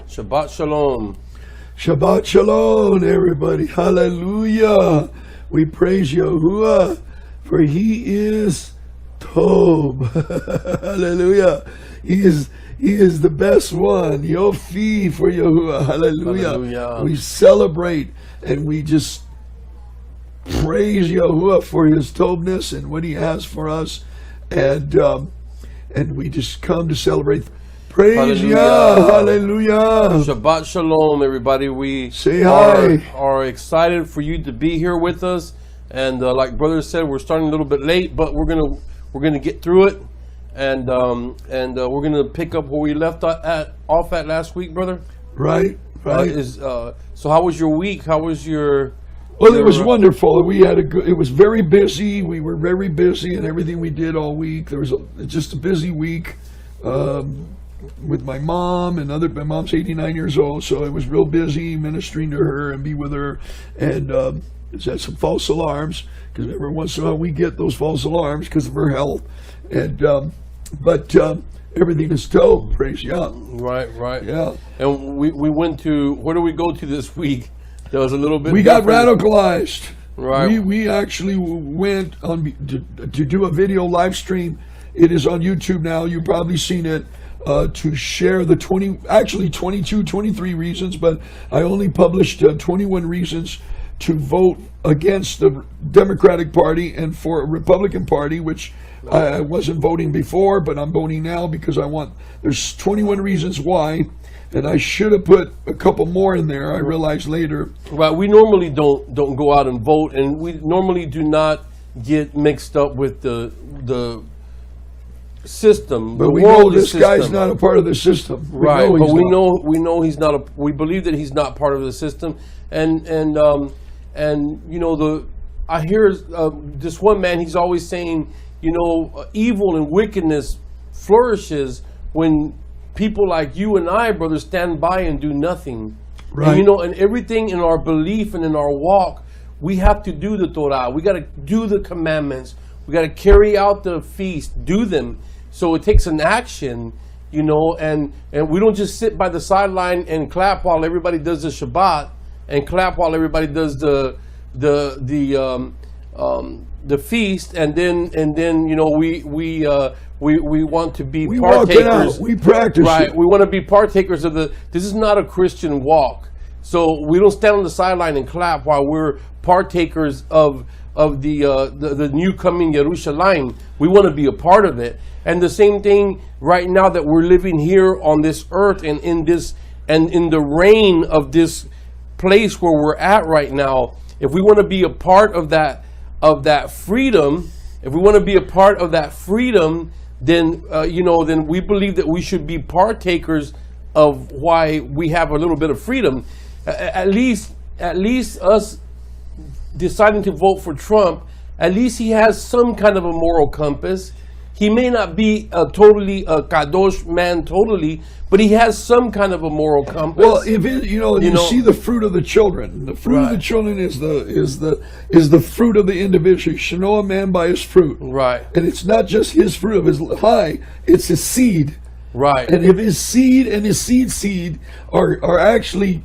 Shabbat Shalom. Shabbat Shalom, everybody. Hallelujah. We praise Yahuwah, for He is Tov. Hallelujah. He is the best one. Yofi for Yahuwah. Hallelujah. Hallelujah. We celebrate and we just praise Yahuwah for His Tovness and what He has for us. And we just come to celebrate. Praise Yah. Hallelujah. Shabbat Shalom, everybody. We say hi. Are excited for you to be here with us. And like Brother said, we're starting a little bit late, but we're gonna get through it. And we're gonna pick up where we left off at last week, brother. Right. So how was your week? How was your? Well, it was wonderful. We had it was very busy. We were very busy in everything we did all week. There was just a busy week with my mom and my mom's 89 years old, so I was real busy ministering to her and be with her. And it's had some false alarms because every once in a while we get those false alarms because of her health. And but everything is told. Praise Yah. Right. Yeah. And we went to, where do we go to this week? That was a little bit. We got radicalized. Right. We actually went on to do a video live stream. It is on YouTube now. You've probably seen it. To share the 23 reasons, but I only published 21 reasons to vote against the Democratic Party and for a Republican Party, which I wasn't voting before, but I'm voting now because there's 21 reasons why. And I should have put a couple more in there. I realized later. Right. We normally don't go out and vote, and we normally do not get mixed up with the system. But we know this guy's not a part of the system. Right. But we know he's not we believe that he's not part of the system. And you know, I hear this one man, he's always saying, you know, evil and wickedness flourishes when people like you and I, brother, stand by and do nothing. Right. And, you know, and everything in our belief and in our walk, we have to do the Torah. We got to do the commandments. We got to carry out the feast, do them. So it takes an action, you know, and we don't just sit by the sideline and clap while everybody does the Shabbat and clap while everybody does the feast, and then you know we want to be partakers. We practice. Right. It. We want to be partakers of this is not a Christian walk. So we don't stand on the sideline and clap while we're partakers of the new coming Yerushalayim. We want to be a part of it. And the same thing right now that we're living here on this earth and in the reign of this place where we're at right now. If we want to be a part of that freedom, then then we believe that we should be partakers of why we have a little bit of freedom. At least us deciding to vote for Trump, at least he has some kind of a moral compass. He may not be a kadosh man totally, but he has some kind of a moral compass. Well, if you see the fruit of the children. The fruit of the children is the fruit of the individual. You should know a man by his fruit. Right. And it's not just his fruit of his it's his seed. Right. And if his seed and his seed are actually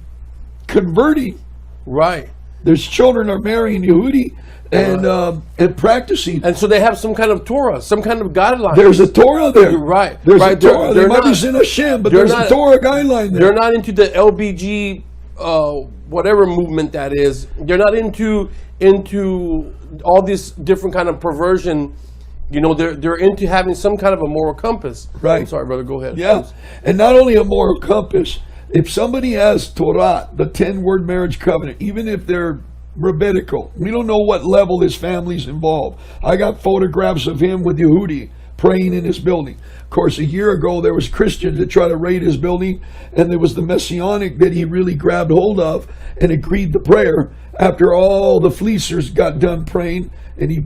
converting. Right. There's children are marrying Yehudi and practicing. And so they have some kind of Torah, some kind of guideline. There's a Torah there. Right. There's a Torah. They might be Sin Hashem, but there's a Torah guideline there. They're not into the LBG, whatever movement that is. They're not into all this different kind of perversion. You know, they're into having some kind of a moral compass. Right. I'm sorry, brother. Go ahead. Yeah. Please. And not only a moral compass. If somebody has Torah, the 10-word marriage covenant, even if they're rabbinical, we don't know what level his family's involved. I got photographs of him with Yehudi praying in his building. Of course, a year ago, there was Christians that tried to raid his building, and there was the Messianic that he really grabbed hold of and agreed to prayer after all the fleecers got done praying, and he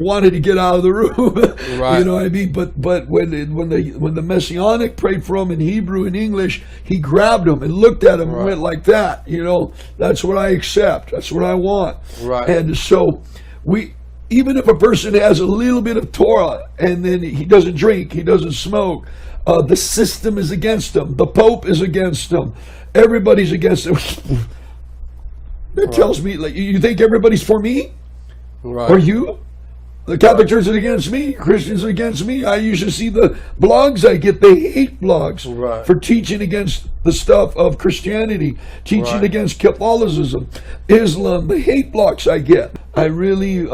wanted to get out of the room. Right. You know what I mean? But when the Messianic prayed for him in Hebrew and English, he grabbed him and looked at him and went like that. You know, that's what I accept. That's what I want. Right. And so even if a person has a little bit of Torah and then he doesn't drink, he doesn't smoke, the system is against him. The Pope is against him. Everybody's against him. That tells me, like, you think everybody's for me? Right. Or you? The Catholic Church is against me. Christians are against me. I usually see the blogs I get. They hate blogs for teaching against the stuff of Christianity, teaching against Catholicism, Islam. The hate blogs I get. I really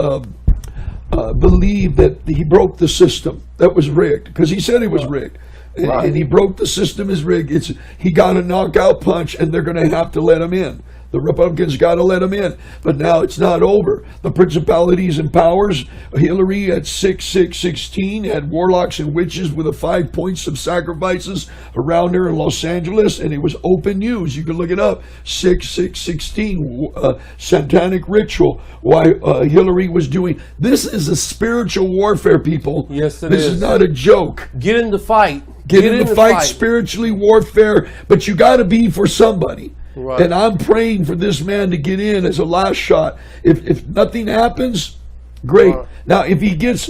believe that he broke the system that was rigged, because he said it was rigged. And he broke the system is rigged. He got a knockout punch, and they're going to have to let him in. The Republicans got to let him in. But now it's not over. The principalities and powers, Hillary at 6/6/16 had warlocks and witches with 5 points of sacrifices around her in Los Angeles, and it was open news. You can look it up. 6/6/16, satanic ritual. Why Hillary was doing. This is a spiritual warfare, people. Yes, This is not a joke. Get in the fight. Get in the fight, spiritually warfare, but you got to be for somebody. Right. And I'm praying for this man to get in as a last shot. If nothing happens, great. Now, if he gets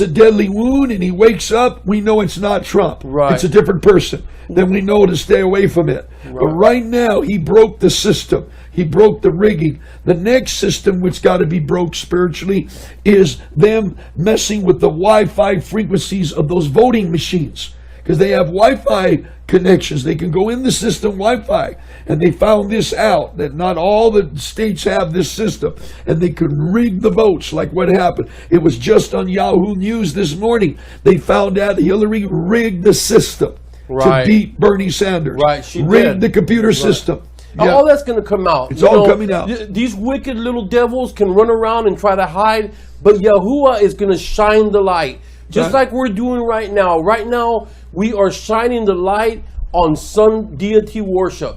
a deadly wound and he wakes up, we know it's not Trump. Right. It's a different person. Then we know to stay away from it. But right now, he broke the system. He broke the rigging. The next system, which got to be broke spiritually, is them messing with the Wi-Fi frequencies of those voting machines. Because they have Wi-Fi connections. They can go in the system Wi-Fi. And they found this out, that not all the states have this system. And they could rig the votes, like what happened. It was just on Yahoo News this morning. They found out Hillary rigged the system to beat Bernie Sanders. Right, she rigged the computer system. Yeah. All that's going to come out. It's all coming out. These wicked little devils can run around and try to hide, but Yahuwah is going to shine the light. Just like we're doing right now. Right now, we are shining the light on sun deity worship.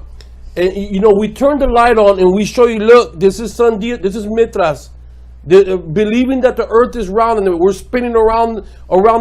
And, we turn the light on and we show you, look, this is sun deity, this is Mithras. Believing that the earth is round and we're spinning around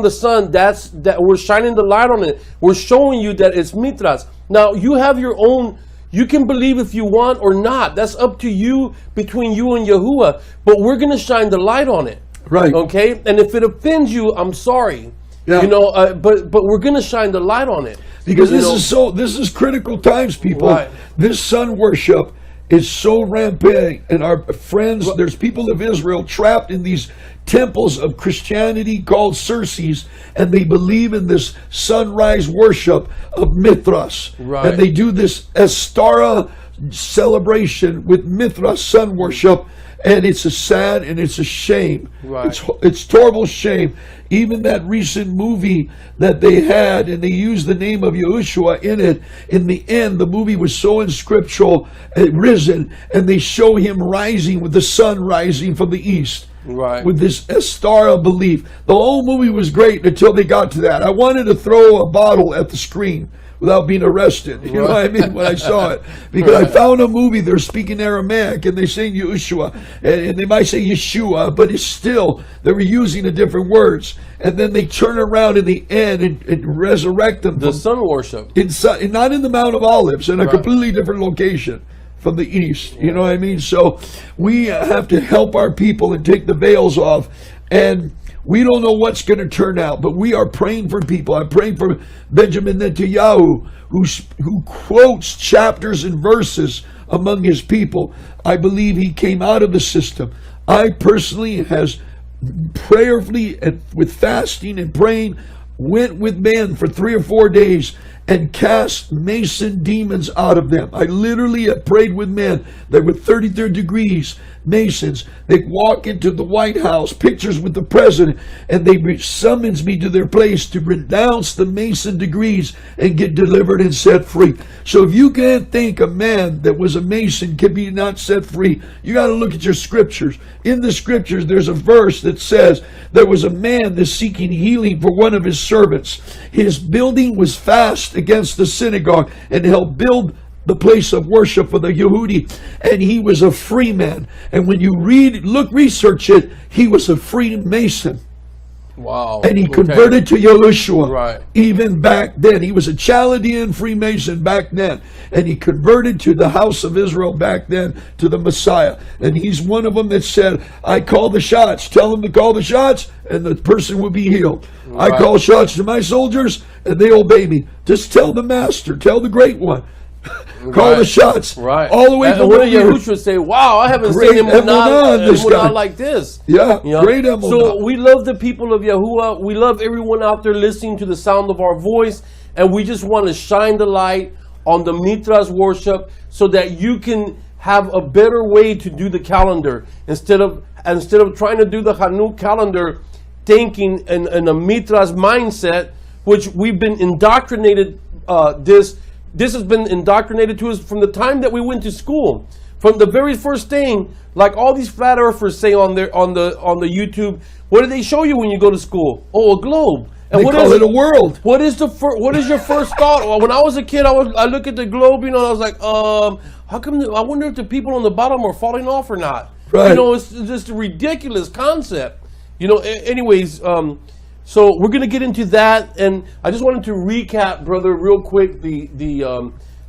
the sun, that we're shining the light on it. We're showing you that it's Mithras. Now, you have your own, you can believe if you want or not. That's up to you, between you and Yahuwah. But we're going to shine the light on it. Right. Okay? And if it offends you, I'm sorry. Yeah. But we're going to shine the light on it. Because this is critical times, people. Right. This sun worship is so rampant, and our friends, there's people of Israel trapped in these temples of Christianity called Circes, and they believe in this sunrise worship of Mithras. Right. And they do this Astara celebration with Mithras sun worship, and it's a sad and it's a shame. Right. It's terrible shame. Even that recent movie that they had, and they used the name of Yahushua in it, in the end, the movie was so unscriptural, risen, and they show him rising with the sun rising from the east. Right. With this Astara belief. The whole movie was great until they got to that. I wanted to throw a bottle at the screen without being arrested. You know what I mean? When I saw it. Because I found a movie, they're speaking Aramaic and they're saying Yahushua. And they might say Yeshua, but it's still, they were using the different words. And then they turn around in the end and resurrect them. The sun worship. Not in the Mount of Olives, in a completely different location from the east. You know what I mean? So we have to help our people and take the veils off. And we don't know what's going to turn out, but we are praying for people. I'm praying for Benjamin Netanyahu, who quotes chapters and verses among his people. I believe he came out of the system. I personally has prayerfully and with fasting and praying went with men for 3 or 4 days and cast Mason demons out of them. I literally have prayed with men that were 33rd degrees Masons. They walk into the White House, pictures with the president, and they summons me to their place to renounce the Mason degrees and get delivered and set free. So if you can't think a man that was a Mason can be not set free, you got to look at your scriptures. In the scriptures, there's a verse that says there was a man that's seeking healing for one of his servants. His building was fast against the synagogue and helped build the place of worship for the Yehudi, and he was a free man. And when you research it, he was a Freemason. Wow. And he converted to Yahushua. Right. Even back then. He was a Chaldean Freemason back then. And he converted to the house of Israel back then, to the Messiah. And he's one of them that said, I call the shots. Tell them to call the shots, and the person will be healed. Right. I call shots to my soldiers, and they obey me. Just tell the master. Tell the great one. Call the shots. Right. All the way to what did Yahushua say? Wow, I haven't seen him not like this. Yeah, you know? great emunah. So we love the people of Yahuwah. We love everyone out there listening to the sound of our voice. And we just want to shine the light on the Nimrods worship so that you can have a better way to do the calendar. Instead of trying to do the Hanuk calendar thinking in a Nimrods mindset, which we've been indoctrinated This has been indoctrinated to us from the time that we went to school. From the very first thing, like all these flat earthers say on the YouTube, what do they show you when you go to school? Oh, a globe. And they call it a world. What is your first thought? Well, when I was a kid, I look at the globe, and I was like, how come? I wonder if the people on the bottom are falling off or not. Right. It's just a ridiculous concept. Anyways. So we're going to get into that, and I just wanted to recap, brother, real quick, the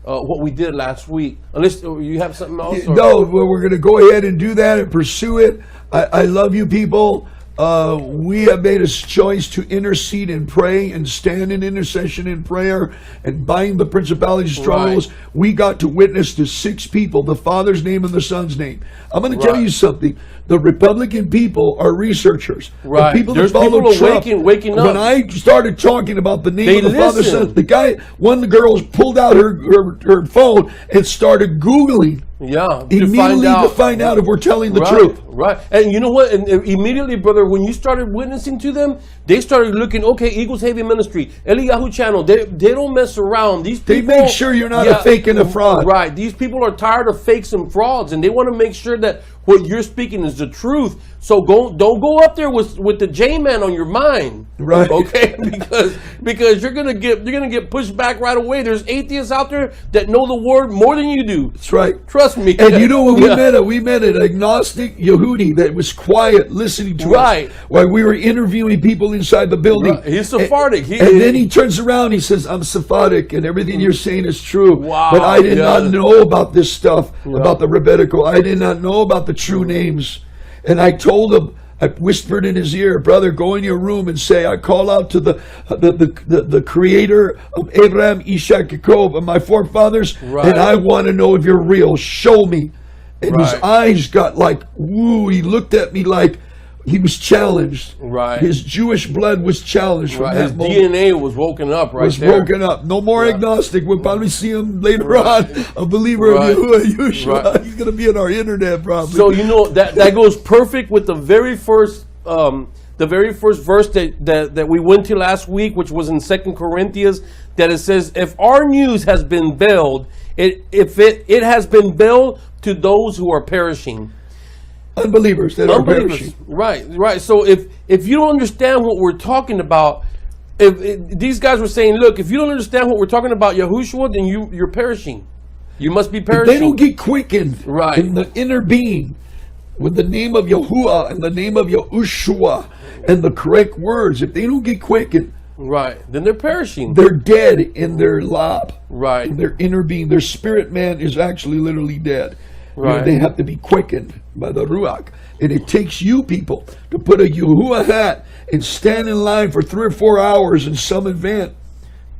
what we did last week. Unless you have something else? Or? No, we're going to go ahead and do that and pursue it. I love you people. We have made a choice to intercede and pray and stand in intercession and prayer and bind the principalities and strongholds. Right. We got to witness to 6 people, the Father's name and the Son's name. I'm going to tell you something. The Republican people are researchers. Right. The people There's that follow people Trump, waking up. When I started talking about the name of the Father, Son, the guy, one of the girls pulled out her phone and started Googling. Yeah, immediately to find out if we're telling the truth. Right. And you know what? And immediately, brother, when you started witnessing to them, they started looking, okay, Eagles Heavy Ministry, Eliyahu channel, they don't mess around. These people, they make sure you're not a fake and a fraud. Right. These people are tired of fakes and frauds, and they want to make sure that what you're speaking is the truth. So don't go up there with the J-man on your mind. Right. Okay? Because you're gonna get pushed back right away. There's atheists out there that know the word more than you do. That's right. Trust me. And you know what we met an agnostic Yehudi that was quiet listening to us while we were interviewing people inside the building. Right. He's Sephardic. And then he turns around, he says, I'm Sephardic and everything you're saying is true. Wow. But I did not know about this stuff, about the rabbinical. I did not know about the true names. And I told him, I whispered in his ear, brother, go in your room and say, I call out to the creator of Abraham, Ishak, Jacob, and my forefathers, and I want to know if you're real. Show me. And his eyes got like, woo, he looked at me like he was challenged. Right. His Jewish blood was challenged from that His moment. DNA was woken up woken up. No more agnostic. We'll probably see him later on, a believer of Yahuwah. He's going to be on our internet probably. So that goes perfect with the very first verse that we went to last week, which was in 2 Corinthians, that it says, if our news has been veiled, it has been veiled to those who are perishing. Unbelievers that are perishing. Right. So if you don't understand what we're talking about, if these guys were saying, look, if you don't understand what we're talking about, Yahushua, then you're perishing. You must be perishing. If they don't get quickened in the inner being with the name of Yahuwah and the name of Yahushua and the correct words, if they don't get quickened, then they're perishing. They're dead in their lab. Right. In their inner being. Their spirit man is actually literally dead. Right. They have to be quickened by the Ruach. And it takes you people to put a Yahuwah hat and stand in line for 3 or 4 hours in some event,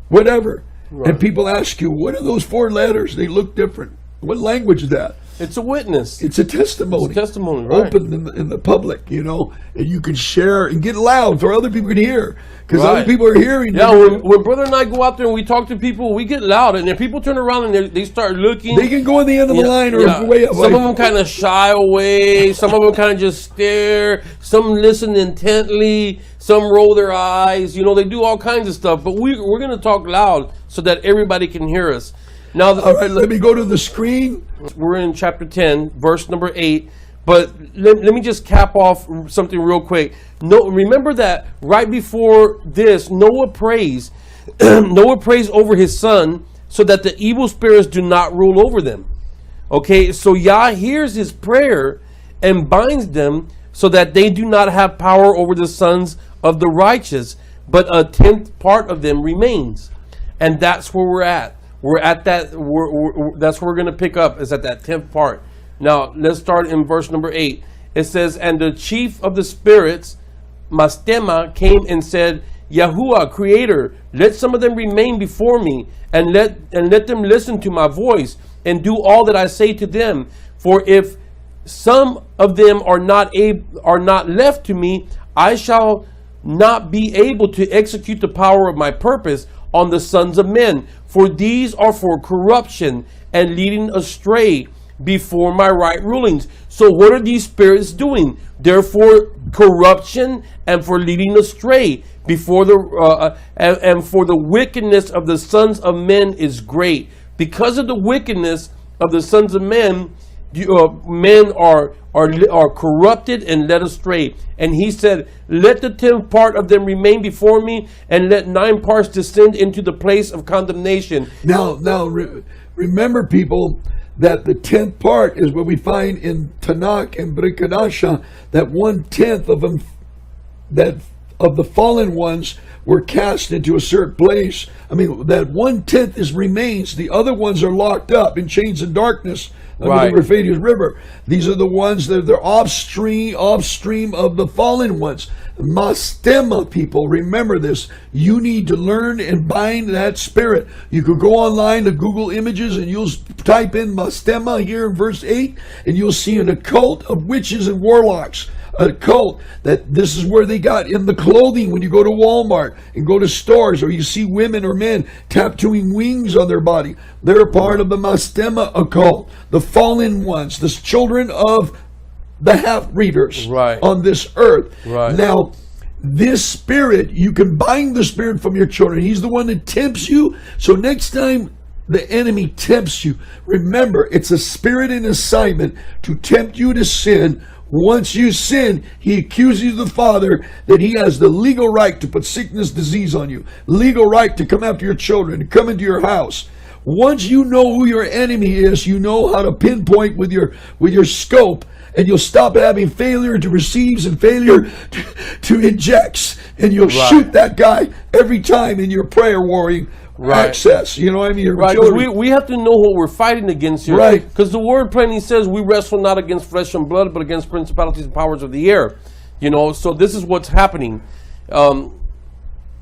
whatever. And people ask you, what are those 4 letters? They look different. What language is that? It's a witness. It's a testimony. It's a testimony, right. Open in the public, and you can share and get loud so other people can hear. Because other people are hearing. Yeah, when brother and I go out there and we talk to people, we get loud. And then people turn around and they start looking. They can go on the end of the line or way up. Some of them kind of shy away. Some of them kind of just stare. Some listen intently. Some roll their eyes. They do all kinds of stuff. But we're going to talk loud so that everybody can hear us. Now, all right, let me go to the screen. We're in chapter 10, verse number 8. But let me just cap off something real quick. Remember that right before this, Noah prays over his son so that the evil spirits do not rule over them. Okay, so Yah hears his prayer and binds them so that they do not have power over the sons of the righteous, but a 10th part of them remains. And that's where we're at. We're at that. That's where we're going to pick up, is at that 10th part. Now, let's start in verse number 8. It says, and the chief of the spirits, Mastema, came and said, Yahuwah, Creator, let some of them remain before me, and let them listen to my voice, and do all that I say to them. For if some of them are not left to me, I shall not be able to execute the power of my purpose on the sons of men. For these are for corruption and leading astray before my right rulings. So what are these spirits doing? They're for corruption and for leading astray before and for the wickedness of the sons of men is great. Because of the wickedness of the sons of men, men are corrupted and led astray. And he said, let the 10th part of them remain before me, and let 9 parts descend into the place of condemnation. Now, remember, people, that the 10th part is what we find in Tanakh and Brit Hadashah, that 1/10 of them, that of the fallen ones, were cast into a certain place. I mean, that 1/10 is remains. The other ones are locked up in chains of darkness under the Euphrates River. These are the ones that they're offstream of the fallen ones. Mastema, people, remember this. You need to learn and bind that spirit. You could go online to Google Images and you'll type in Mastema here in verse 8, and you'll see an occult of witches and warlocks. A cult that this is where they got in the clothing when you go to Walmart and go to stores, or you see women or men tattooing wings on their body. They're a part of the Mastema occult, the fallen ones, the children of the half-breeders on this earth. Now, this spirit, you can bind the spirit from your children. He's the one that tempts you. So next time the enemy tempts you, remember, it's a spirit in assignment to tempt you to sin. Once you sin, he accuses the Father that he has the legal right to put sickness, disease on you, legal right to come after your children, to come into your house. Once you know who your enemy is, you know how to pinpoint with your scope, and you'll stop having failure to receives and failure to injects, and you'll shoot that guy every time in your prayer warring access. You know what I mean? We have to know what we're fighting against here. Because the word plainly says we wrestle not against flesh and blood, but against principalities and powers of the air. You know, so this is what's happening.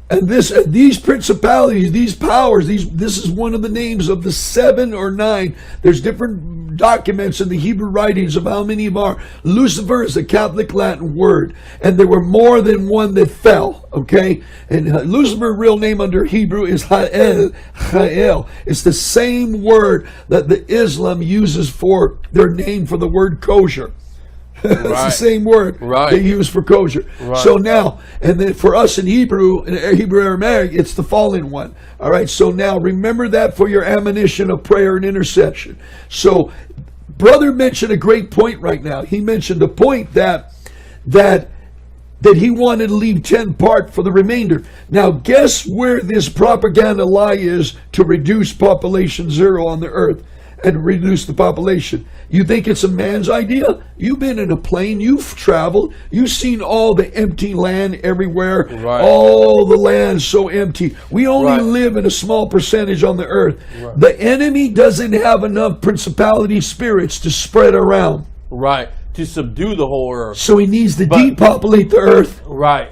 And these principalities, these powers, this is one of the names of the 7 or 9. There's different documents in the Hebrew writings of how many of are. Lucifer is a Catholic Latin word, and there were more than one that fell. Okay, and Lucifer's real name under Hebrew is Ha'el. It's the same word that the Islam uses for their name for the word kosher. It's the same word they use for kosher. So now, and then for us in Hebrew Aramaic, it's the fallen one. All right, so now remember that for your ammunition of prayer and intercession. So, brother mentioned a great point right now. He mentioned a point that he wanted to leave 10 part for the remainder. Now, guess where this propaganda lie is to reduce population zero on the earth and reduce the population? You think it's a man's idea? You've been in a plane, you've traveled, you've seen all the empty land everywhere, all the land so empty. We only live in a small percentage on the earth. The enemy doesn't have enough principality spirits to spread around. To subdue the whole earth. So he needs to depopulate the earth.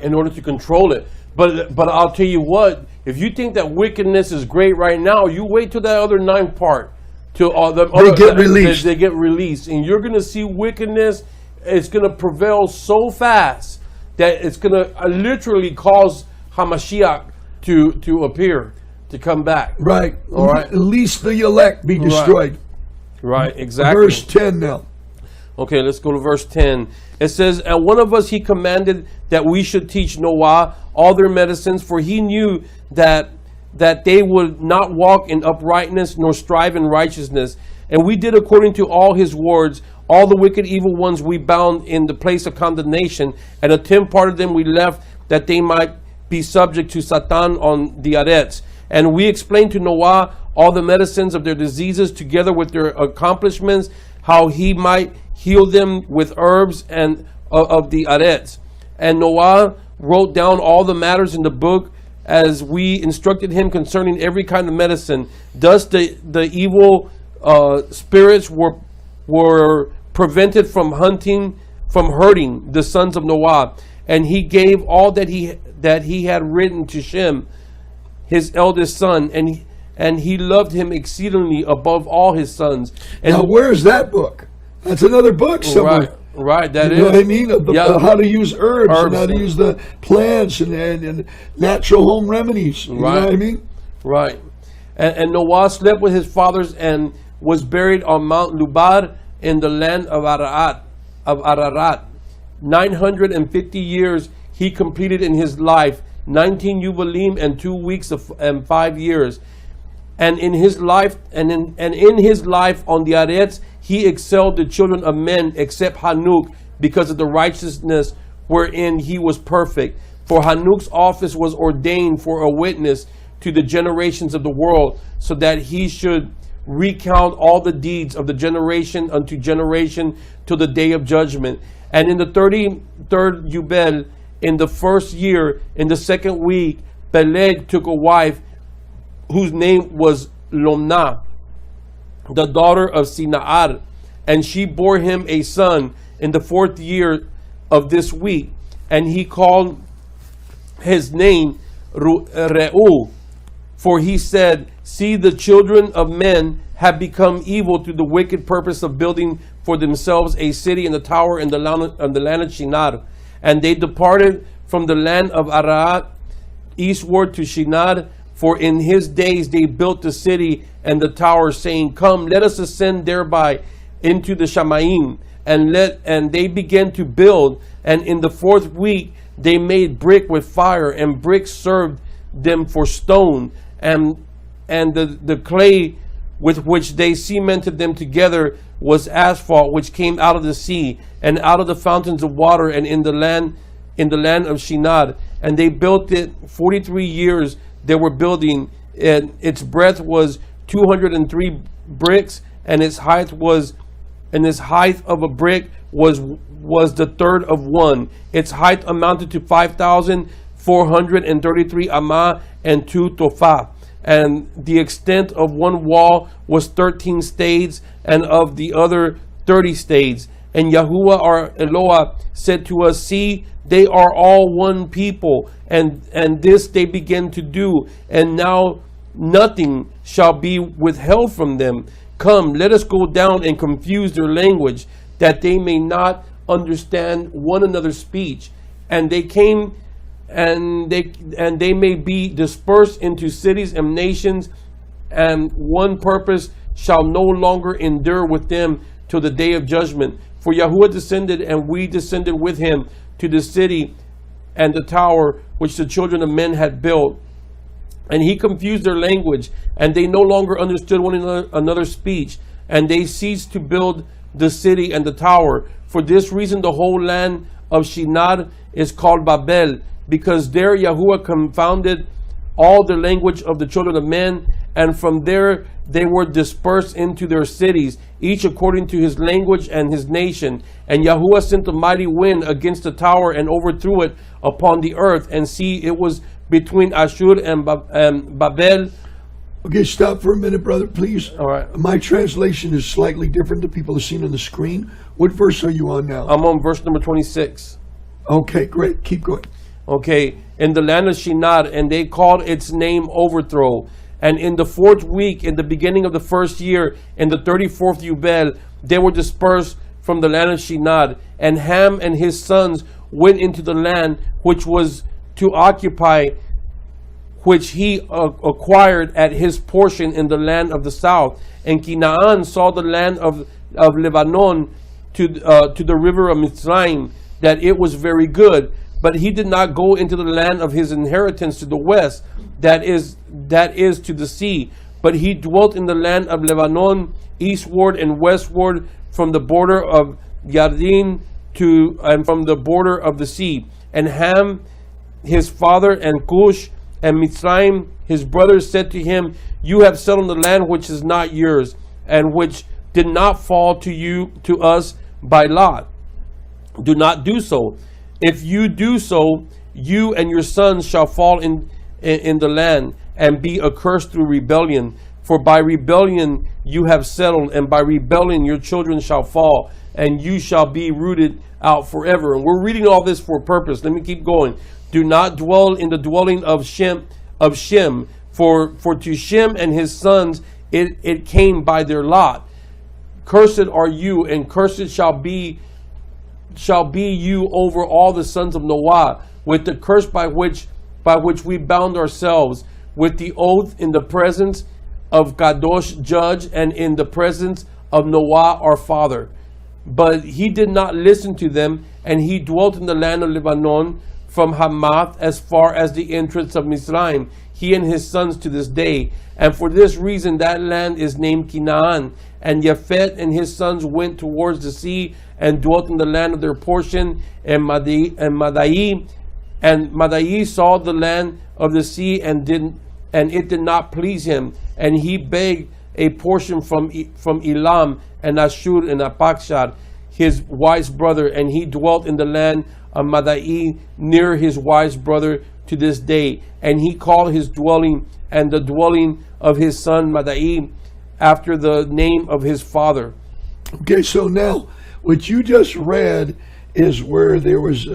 In order to control it. But I'll tell you what, if you think that wickedness is great right now, you wait till that other 9th part. They get released, and you're going to see wickedness. It's going to prevail so fast that it's going to literally cause Hamashiach to appear, to come back. All right. At least the elect be destroyed. Exactly. Verse 10 now. Okay, let's go to verse 10. It says, and one of us he commanded that we should teach Noah all their medicines, for he knew that they would not walk in uprightness nor strive in righteousness. And we did according to all his words. All the wicked evil ones we bound in the place of condemnation, and a 10th part of them we left, that they might be subject to Satan on the Aretz. And we explained to Noah all the medicines of their diseases, together with their accomplishments, how he might heal them with herbs and of the Aretz. And Noah wrote down all the matters in the book as we instructed him concerning every kind of medicine. Thus the evil spirits were prevented from hurting the sons of Noah. And he gave all that he had written to Shem, his eldest son, and he loved him exceedingly above all his sons. And now, where's that book? That's another book somewhere. Right, that is. You know what I mean? How to use herbs and how to use the plants and natural home remedies. You know what I mean? Right. And Noah slept with his fathers and was buried on Mount Lubar in the land of Ararat. 950 years he completed in his life, 19 Yubalim and 2 weeks and 5 years. And in his life and in his life on the Aretz, he excelled the children of men except Hanuk, because of the righteousness wherein he was perfect. For Hanuk's office was ordained for a witness to the generations of the world, so that he should recount all the deeds of the generation unto generation till the day of judgment. And in the 33rd Yubel, in the first year, in the second week, Peleg took a wife whose name was Lomna, the daughter of Sinaar, and she bore him a son in the 4th year of this week, and he called his name Reu, for he said, see, the children of men have become evil through the wicked purpose of building for themselves a city in the tower in the land of Shinar. And they departed from the land of Ararat eastward to Shinar, for in his days they built the city and the tower, saying, come, let us ascend thereby into the Shamaim. And they began to build, and in the 4th week they made brick with fire, and brick served them for stone, and the clay with which they cemented them together was asphalt, which came out of the sea and out of the fountains of water, and in the land of Shinar. And they built it 43 years. They were building, and its breadth was 203 bricks, and its height of a brick was the third of one. Its height amounted to 5,433 amah and 2 tofah. And the extent of one wall was 13 stades, and of the other 30 stades. And Yahuwah our Eloah said to us, see, they are all one people, and this they begin to do, and now nothing shall be withheld from them. Come, let us go down and confuse their language, that they may not understand one another's speech. And they came, and they may be dispersed into cities and nations, and one purpose shall no longer endure with them till the day of judgment. For Yahuwah descended, and we descended with him to the city and the tower which the children of men had built. And he confused their language, and they no longer understood one another's speech, and they ceased to build the city and the tower. For this reason the whole land of Shinar is called Babel, because there Yahuwah confounded all the language of the children of men, and from there they were dispersed into their cities, each according to his language and his nation. And Yahuwah sent a mighty wind against the tower and overthrew it upon the earth. And see, it was between Ashur and Babel. Okay, stop for a minute, brother, please. All right. My translation is slightly different than people have seen on the screen. What verse are you on now? I'm on verse number 26. Okay, great. Keep going. Okay, in the land of Shinar, and they called its name Overthrow. And in the 4th week, in the beginning of the 1st year, in the 34th Yubel, they were dispersed from the land of Shinar. And Ham and his sons went into the land which was to occupy, which he acquired at his portion in the land of the south. And Canaan saw the land of Lebanon to the river of Mitzrayim, that it was very good. But he did not go into the land of his inheritance to the west, that is to the sea. But he dwelt in the land of Lebanon, eastward and westward, from the border of Yarden and from the border of the sea. And Ham, his father, and Cush, and Mitzrayim, his brothers, said to him, you have settled the land which is not yours, and which did not fall to us by lot. Do not do so. If you do so, you and your sons shall fall in the land and be accursed through rebellion. For by rebellion you have settled, and by rebellion your children shall fall, and you shall be rooted out forever. And we're reading all this for a purpose. Let me keep going. Do not dwell in the dwelling of Shem, for to Shem and his sons it came by their lot. Cursed are you, and cursed shall be you over all the sons of Noah, with the curse by which we bound ourselves, with the oath in the presence of Kadosh judge, and in the presence of Noah our father. But he did not listen to them, and he dwelt in the land of Lebanon, from Hamath as far as the entrance of Mizraim, he and his sons to this day. And for this reason that land is named Canaan. And Japhet and his sons went towards the sea, and dwelt in the land of their portion, and Madai saw the land of the sea, and it did not please him, and he begged a portion from Elam and Ashur and Apakshad, his wife's brother, and he dwelt in the land of Madai near his wife's brother to this day. And he called his dwelling and the dwelling of his son Madai after the name of his father. Okay, so now what you just read is where there was,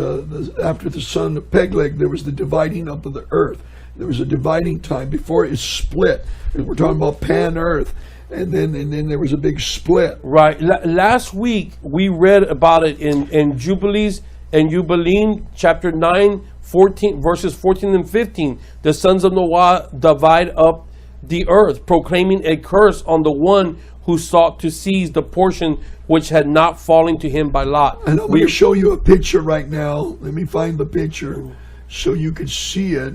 after the son of Peleg, there was the dividing up of the earth. There was a dividing time before it split. We're talking about pan earth. And then there was a big split. Right. Last week we read about it in Jubilees and Jubileem, chapter 9, 14, verses 14 and 15. The sons of Noah divide up the earth, proclaiming a curse on the one who sought to seize the portion which had not fallen to him by lot. And I'm going to show you a picture right now. Let me find the picture so you can see it.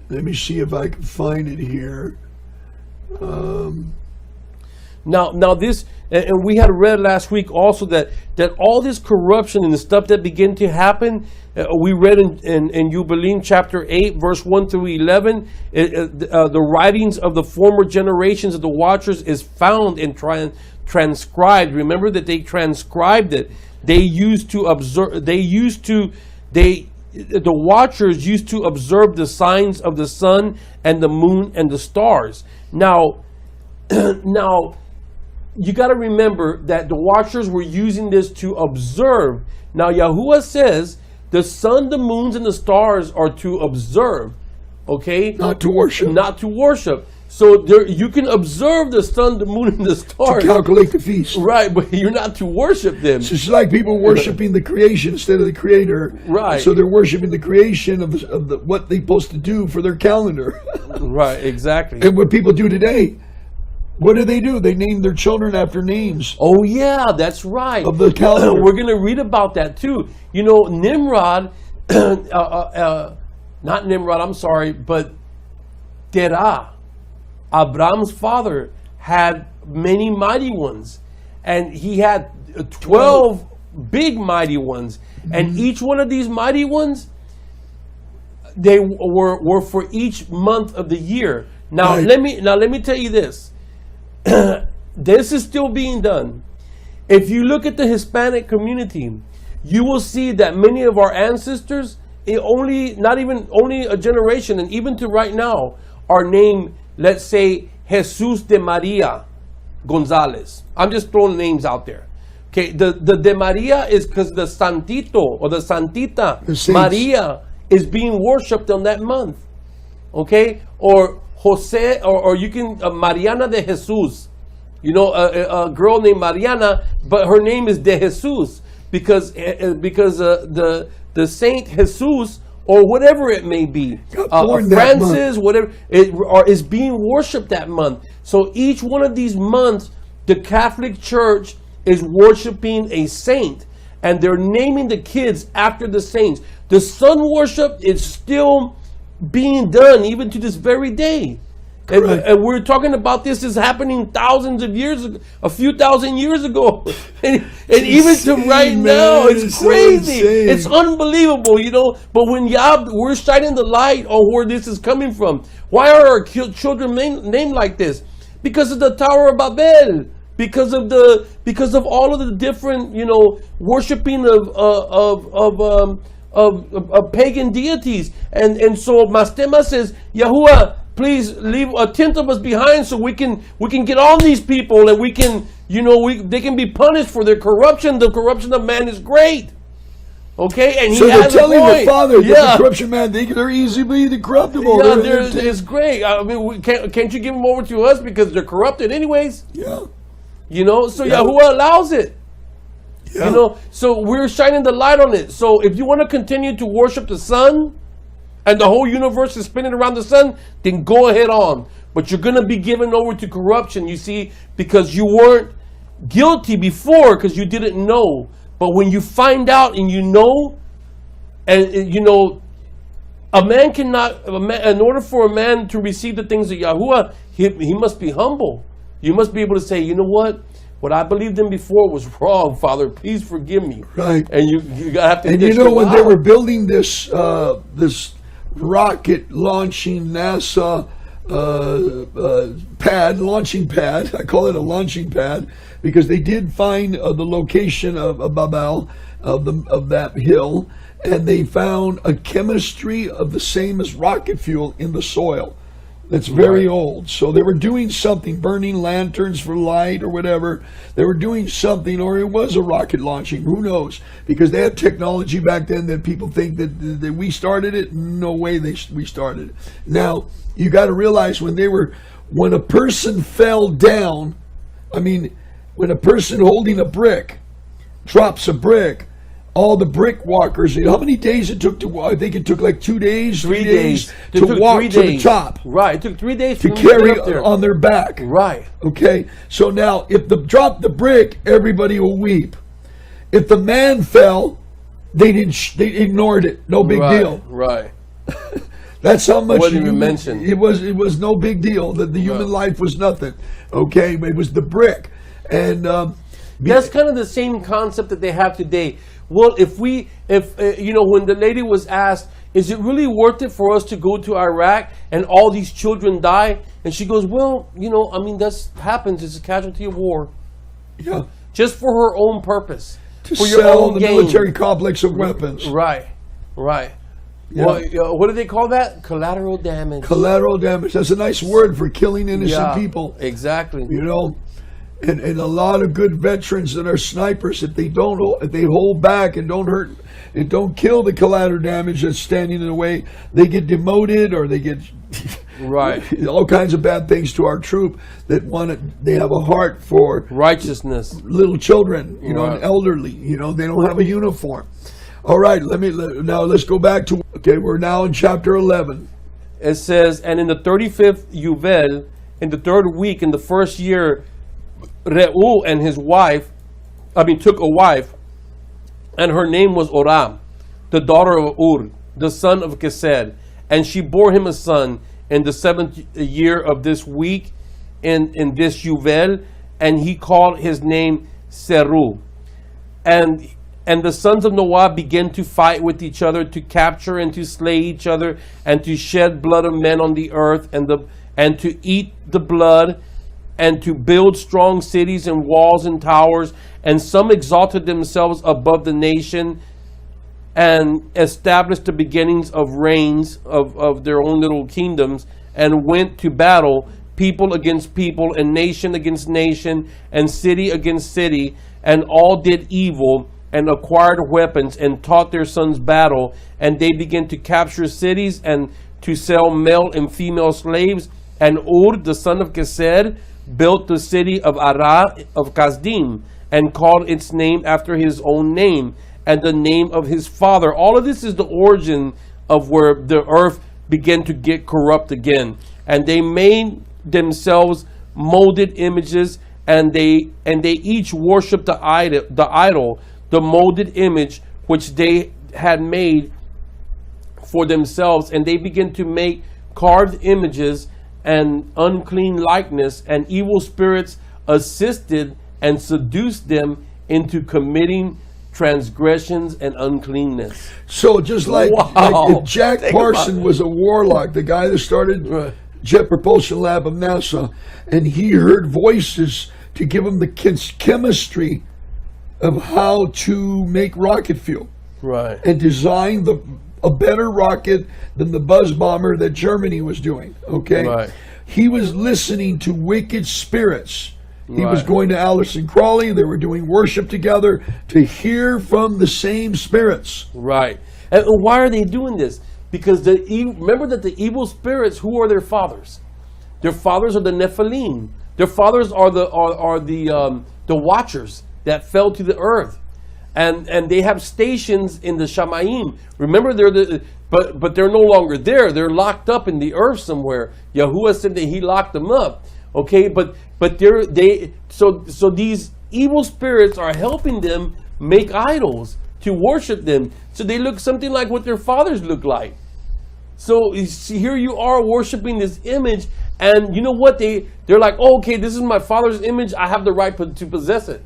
Let me see if I can find it here. Now this, and we had read last week also that all this corruption and the stuff that began to happen, we read in Jubileem chapter 8 verse 1 through 11, the writings of the former generations of the watchers is found and transcribed. Remember that they transcribed it. They used to observe. The watchers used to observe the signs of the sun and the moon and the stars. Now, you got to remember that the watchers were using this to observe. Now, Yahuwah says the sun, the moons, and the stars are to observe. Okay? Not to worship. Not to worship. So there, you can observe the sun, the moon, and the stars. To calculate the feast. Right, but you're not to worship them. So it's like people worshiping the creation instead of the creator. Right. So they're worshiping the creation of what they're supposed to do for their calendar. Right, exactly. And what people do today, what do? They name their children after names. Oh yeah, that's right. Of the calendar. We're going to read about that too. You know, Nimrod, not Nimrod, I'm sorry, but Terah, Abraham's father, had many mighty ones, and he had 12 big mighty ones, and each one of these mighty ones, they were for each month of the year. Now right. let me tell you this. This is still being done. If you look at the Hispanic community, you will see that many of our ancestors, only a generation, and even to right now, are named, let's say, Jesus de Maria Gonzalez. I'm just throwing names out there. Okay, the de Maria is because the Santito or the Santita Maria is being worshipped on that month. Okay, or Jose, or you can Mariana de Jesus. You know, a girl named Mariana, but her name is de Jesus because the Saint Jesus, or whatever it may be, Francis, whatever, is being worshipped that month. So each one of these months, the Catholic Church is worshiping a saint, and they're naming the kids after the saints. The sun worship is still being done even to this very day. And we're talking about this is happening thousands of years ago, a few thousand years ago. And even to right now, it's crazy. It's unbelievable, you know. But when we're shining the light on where this is coming from. Why are our children named like this? Because of the Tower of Babel. Because of all of the different, you know, worshiping pagan deities. And so Mastema says, Yahuwah, please leave a tenth of us behind so we can get on these people, and we can, they can be punished for their corruption. The corruption of man is great. Okay, and so they're telling the Father that the corruption man, they're easily corruptible. Yeah, it's great. I mean, can't you give them over to us because they're corrupted anyways? Yeah. So Yahuwah allows it. Yeah. So we're shining the light on it. So if you want to continue to worship the sun, and the whole universe is spinning around the sun, then go ahead on. But you're going to be given over to corruption, you see, because you weren't guilty before because you didn't know. But when you find out and a man cannot, in order for a man to receive the things of Yahuwah, he must be humble. You must be able to say, you know what I believed in before was wrong, Father. Please forgive me. Right. And you have to. And when they were building this rocket launching NASA launching pad, I call it a launching pad, because they did find the location of Babel, of that hill, and they found a chemistry of the same as rocket fuel in the soil. That's very old. So they were doing something, burning lanterns for light or whatever. They were doing something, or it was a rocket launching. Who knows? Because they had technology back then that people think that we started it. No way we started it. Now, you got to realize when a person fell down, when a person holding a brick drops a brick, all the brick walkers, how many days it took to walk? I think it took like 2 days, 3 days to walk to the top. Right, it took 3 days to carry on their back. Right. Okay, so now if drop the brick, everybody will weep. If the man fell, they ignored it. No big deal. Right. That's how much wasn't even mentioned. It was no big deal that the human life was nothing. Okay, it was the brick, and that's kind of the same concept that they have today. Well, if when the lady was asked, is it really worth it for us to go to Iraq and all these children die? And she goes, well, that happens. It's a casualty of war. Yeah. Just for her own purpose. To sell the military complex of weapons. Right. Yeah. Well, what do they call that? Collateral damage. Collateral damage. That's a nice word for killing innocent people. Exactly. And a lot of good veterans that are snipers, if they hold back and don't hurt and don't kill the collateral damage that's standing in the way, they get demoted or they get all kinds of bad things to our troop they have a heart for righteousness, little children, and elderly, they don't have a uniform. All right, let's go back to, we're now in chapter 11. It says, and in the 35th Yuvel, in the third week, in the first year, Reu and his wife, took a wife, and her name was Oram, the daughter of Ur, the son of Kesed, and she bore him a son in the 7th year of this week, in this Yuvel, and he called his name Seru. And the sons of Noah began to fight with each other, to capture and to slay each other, and to shed blood of men on the earth, and to eat the blood, and to build strong cities and walls and towers. And some exalted themselves above the nation and established the beginnings of reigns of their own little kingdoms, and went to battle, people against people, and nation against nation, and city against city, and all did evil, and acquired weapons, and taught their sons battle. And they began to capture cities, and to sell male and female slaves. And Ur, the son of Kesed, built the city of Arad of Kasdim, and called its name after his own name, and the name of his father. All of this is the origin of where the earth began to get corrupt again. And they made themselves molded images, and they each worshipped the idol, the molded image which they had made for themselves. And they began to make carved images and unclean likeness, and evil spirits assisted and seduced them into committing transgressions and uncleanness. So just like if Jack Parson was a warlock, the guy that started Jet Propulsion Lab of NASA, and he heard voices to give him the chemistry of how to make rocket fuel. Right. and designed a better rocket than the buzz bomber that Germany was doing. Okay, Right. he was listening to wicked spirits. He was Right. going to Allison Crawley. They were doing worship together to hear from the same spirits. Right. And why are they doing this? Because remember that the evil spirits, who are their fathers? Their fathers are the Nephilim. Their fathers are the watchers that fell to the earth, and they have stations in the Shamayim. Remember, but they're no longer there. They're locked up in the earth somewhere. Yahuwah said that He locked them up. Okay, but so these evil spirits are helping them make idols to worship them. So they look something like what their fathers look like. So you see, here you are worshiping this image, and you know what? They're like, oh, okay, this is my father's image. I have the right to possess it.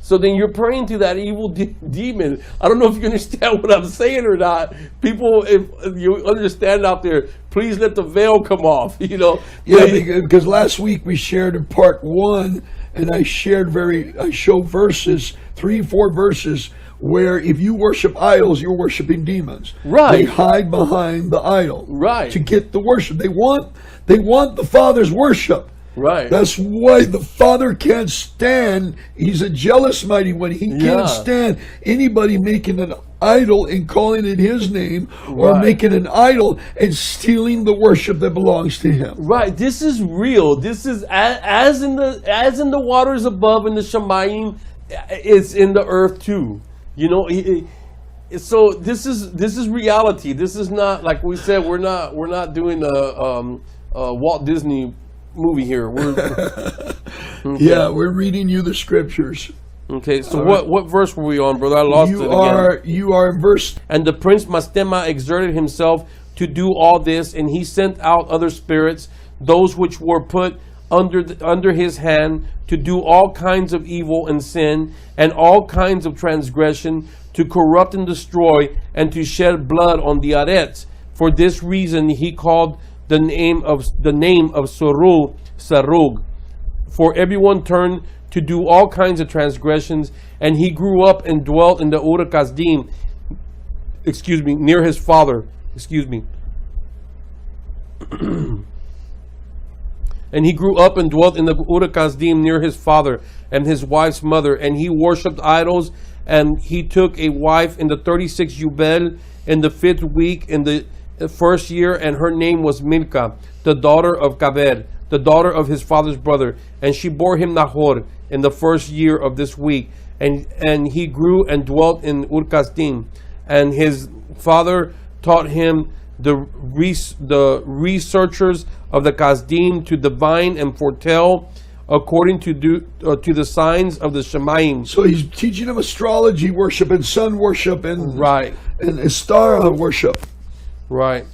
So then you're praying to that evil demon. I don't know if you understand what I'm saying or not. People, if you understand out there, please let the veil come off. You know. Yeah, because last week we shared in part 1, and I showed verses, 3-4 verses, where if you worship idols, you're worshiping demons. Right. They hide behind the idol. Right. To get the worship. They want the Father's worship. Right. That's why the Father can't stand. He's a jealous mighty one. He can't stand anybody making an idol and calling it His name, or making an idol and stealing the worship that belongs to Him. Right. This is real. This is as in the waters above in the Shamayim, it's in the earth too. You know. So this is reality. This is not, like we said. We're not doing a Walt Disney movie here. Okay. Yeah, we're reading you the scriptures. Okay, so what verse were we on, brother? I lost it again. You are in verse. And the prince Mastema exerted himself to do all this, and he sent out other spirits, those which were put under his hand, to do all kinds of evil and sin, and all kinds of transgression, to corrupt and destroy, and to shed blood on the Arets. For this reason he called the name of Sarug, for everyone turned to do all kinds of transgressions, and he grew up and dwelt in the Ur Kasdim, near his father, and he grew up and dwelt in the Ur Kasdim near his father and his wife's mother, and he worshipped idols, and he took a wife in the 36th Yubel in the 5th week in the first year, and her name was Milcah, the daughter of Kabed, the daughter of his father's brother, and she bore him Nahor in the first year of this week, and he grew and dwelt in Ur Kasdim, and his father taught him the researchers of the Kasdim to divine and foretell according to the signs of the Shemayim. So he's teaching them astrology worship and sun worship and and star worship. Right.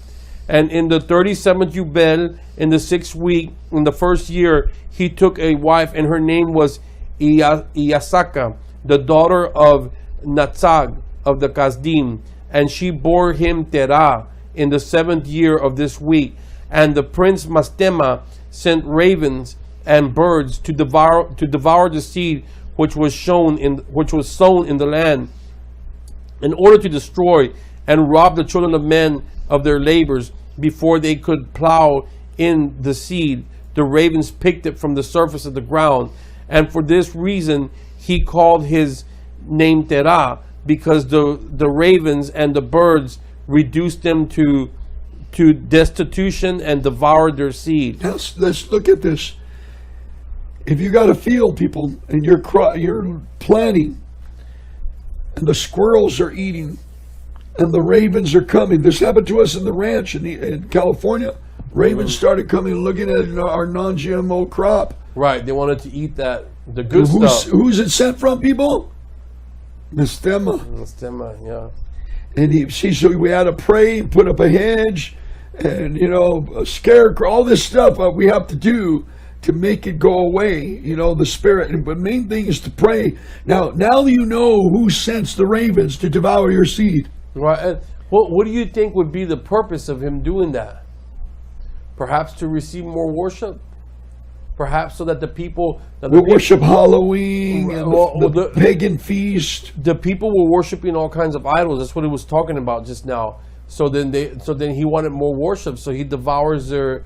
And in the 37th Yubel, in the 6th week, in the first year, he took a wife, and her name was Iyasaka, the daughter of Natsag of the Kasdim, and she bore him Terah in the 7th year of this week. And the prince Mastema sent ravens and birds to devour the seed which was sown in the land, in order to destroy and rob the children of men of their labors before they could plow in the seed. The ravens picked it from the surface of the ground, and for this reason he called his name Terah, because the ravens and the birds reduced them to destitution and devoured their seed. Let's look at this. If you got a field, people, and you're planting, and the squirrels are eating, and the ravens are coming. This happened to us in the ranch in California. Ravens started coming and looking at our non-GMO crop. Right, they wanted to eat the good stuff. Who's it sent from, people? Mastema. Mastema, yeah. And so we had to pray, put up a hedge, and a scarecrow, all this stuff we have to do to make it go away, the spirit. But the main thing is to pray. Now you know who sends the ravens to devour your seed. Right. And what do you think would be the purpose of him doing that? Perhaps to receive more worship? perhaps so that the people will worship Halloween and the pagan feast. The people were worshiping all kinds of idols. That's what he was talking about just now. So then he wanted more worship. So he devours the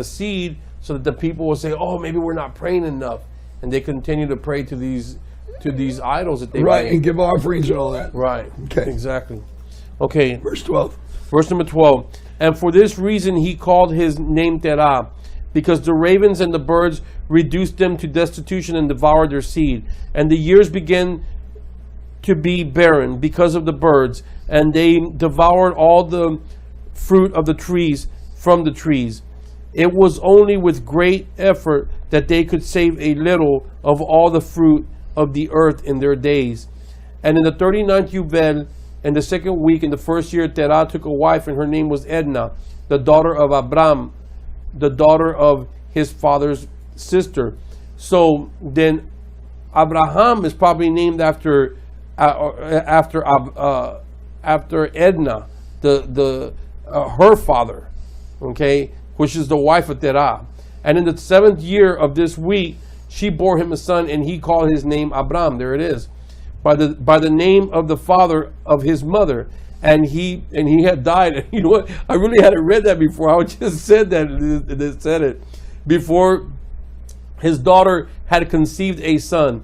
seed, so that the people will say, "Oh, maybe we're not praying enough," and they continue to pray to these idols that they right made. And give offerings and all that. Right. Okay. Exactly. Okay. Verse 12. Verse number 12. And for this reason he called his name Terah, because the ravens and the birds reduced them to destitution and devoured their seed. And the years began to be barren because of the birds, and they devoured all the fruit of the trees from the trees. It was only with great effort that they could save a little of all the fruit of the earth in their days. And in the 39th Yubel, in the second week, in the first year, Terah took a wife, and her name was Edna, the daughter of Abram, the daughter of his father's sister. So then Abraham is probably named after Edna, her father, okay, which is the wife of Terah. And in the 7th year of this week, she bore him a son, and he called his name Abram. There it is, by the name of the father of his mother. And he had died. You know what? I really hadn't read that before. I just said that. It said it before. His daughter had conceived a son.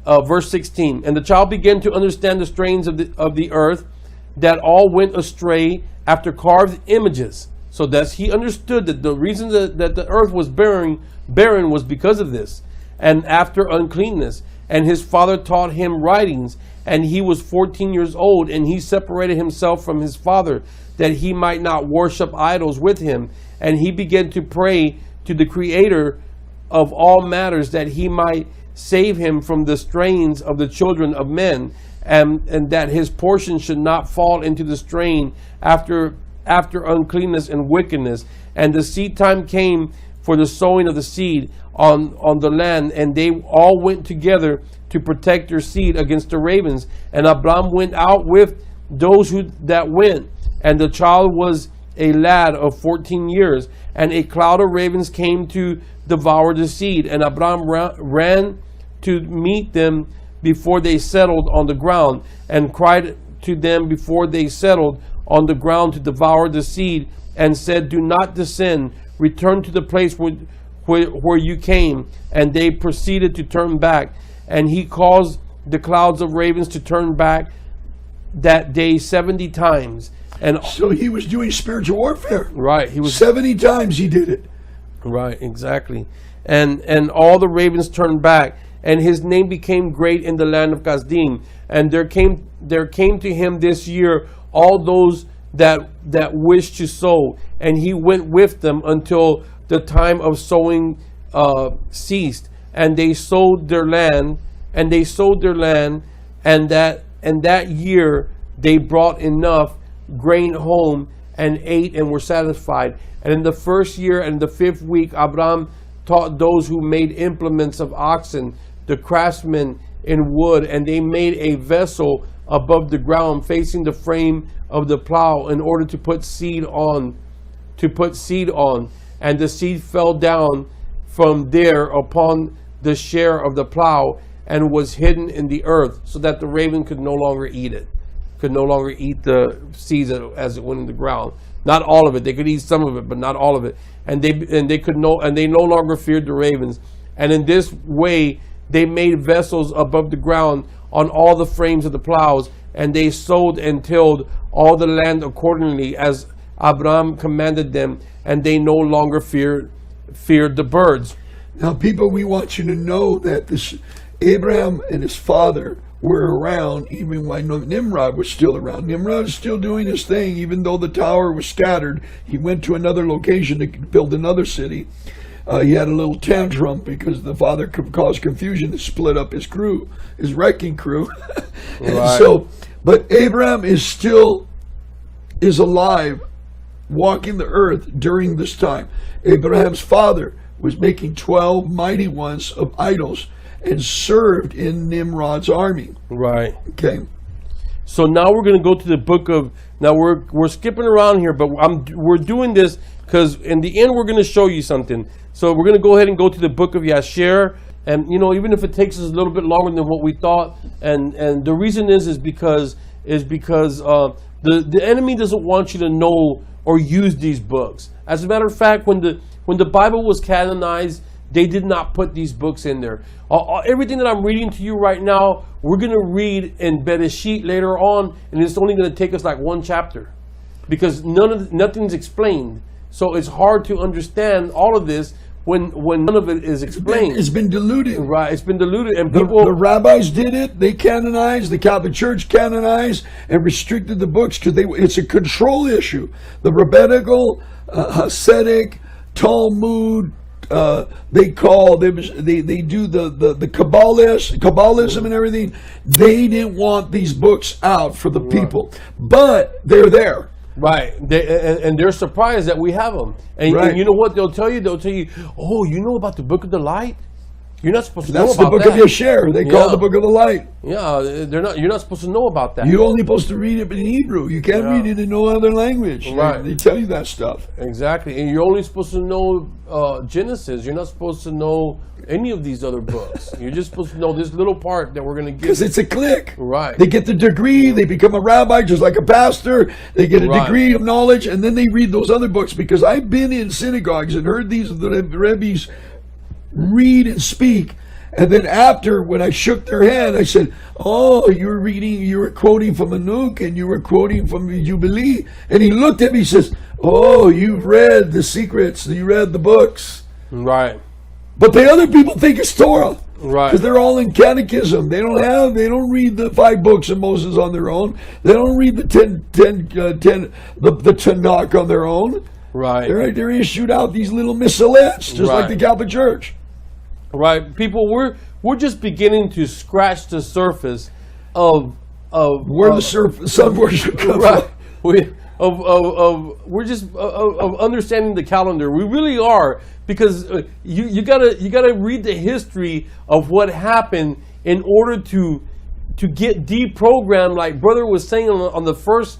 Verse 16. And the child began to understand the strains of the earth, that all went astray after carved images. So that he understood that the reason that the earth was barren was because of this, and after uncleanness. And his father taught him writings, and he was 14 years old, and he separated himself from his father, that he might not worship idols with him. And he began to pray to the Creator of all matters, that he might save him from the strains of the children of men, and that his portion should not fall into the strain after uncleanness and wickedness. And the seed time came for the sowing of the seed on the land, and they all went together to protect their seed against the ravens. And Abram went out with those that went, and the child was a lad of 14 years, and a cloud of ravens came to devour the seed. And Abram ran to meet them before they settled on the ground, and cried to them before they settled on the ground to devour the seed, and said, "Do not descend, return to the place where you came." And they proceeded to turn back, and he caused the clouds of ravens to turn back that day 70 times. And so he was doing spiritual warfare. Right, he was 70 times he did it. Right, exactly. And all the ravens turned back, and his name became great in the land of Kasdim. And there came to him this year all those that wished to sow, and he went with them until the time of sowing ceased. And they sowed their land, and that year they brought enough grain home, and ate, and were satisfied. And in the first year and the 5th week, Abram taught those who made implements of oxen, the craftsmen in wood, and they made a vessel above the ground facing the frame of the plow, in order to put seed on. And the seed fell down from there upon the share of the plow, and was hidden in the earth, so that the raven could no longer eat it. Could no longer eat the seeds as it went in the ground. Not all of it. They could eat some of it, but not all of it. And they no longer feared the ravens. And in this way they made vessels above the ground on all the frames of the plows, and they sowed and tilled all the land accordingly as Abram commanded them, and they no longer feared the birds. Now, people, we want you to know that this Abraham and his father were around even when Nimrod was still around. Nimrod is still doing his thing, even though the tower was scattered. He went to another location to build another city. He had a little tantrum because the father caused confusion to split up his crew, his wrecking crew. Right. But Abraham is alive, walking the earth during this time. Abraham's father was making 12 mighty ones of idols, and served in Nimrod's army. Right. Okay. So now we're going to go to the book of Now we're skipping around here, but we're doing this because in the end we're going to show you something. So we're going to go ahead and go to the Book of Yasher, and even if it takes us a little bit longer than what we thought, and the reason is because the enemy doesn't want you to know or use these books. As a matter of fact, when the Bible was canonized, they did not put these books in there. Everything that I'm reading to you right now, we're going to read in Bereshit later on, and it's only going to take us like one chapter, because nothing's explained. So it's hard to understand all of this when none of it is explained. It's been diluted. Right, it's been diluted, and The rabbis did it. They canonized. The Catholic Church canonized and restricted the books because it's a control issue. The rabbinical, Hasidic, Talmud. They do the Kabbalism and everything. They didn't want these books out for the people, but they're there. Right, and they're surprised that we have them. And you know what they'll tell you? They'll tell you, "Oh, you know about the Book of the Light? You're not supposed to know about that." That's the Book of Yasher. They call it the Book of the Light. Yeah, you're not supposed to know about that. You're only supposed to read it in Hebrew. You can't read it in no other language. Right. They tell you that stuff. Exactly, and you're only supposed to know Genesis. You're not supposed to know any of these other books. You're just supposed to know this little part that we're going to give. Because it's a clique. Right. They get the degree. They become a rabbi just like a pastor. They get a degree of knowledge, and then they read those other books. Because I've been in synagogues and heard the Rebbes read and speak. And then after, when I shook their hand, I said, "Oh, you were quoting from Anuk, and you were quoting from the Jubilee." And he looked at me and says, "Oh, you've read the secrets, you read the books." Right. But the other people think it's Torah. Right. Because they're all in catechism. They don't read the 5 books of Moses on their own. They don't read the Tanakh on their own. Right. They're issued out these little missalettes, just like the Catholic Church. Right, people, we're just beginning to scratch the surface of where the sun worship comes from. We're just of understanding the calendar. We really are, because you gotta read the history of what happened in order to get deprogrammed. Like Brother was saying on the first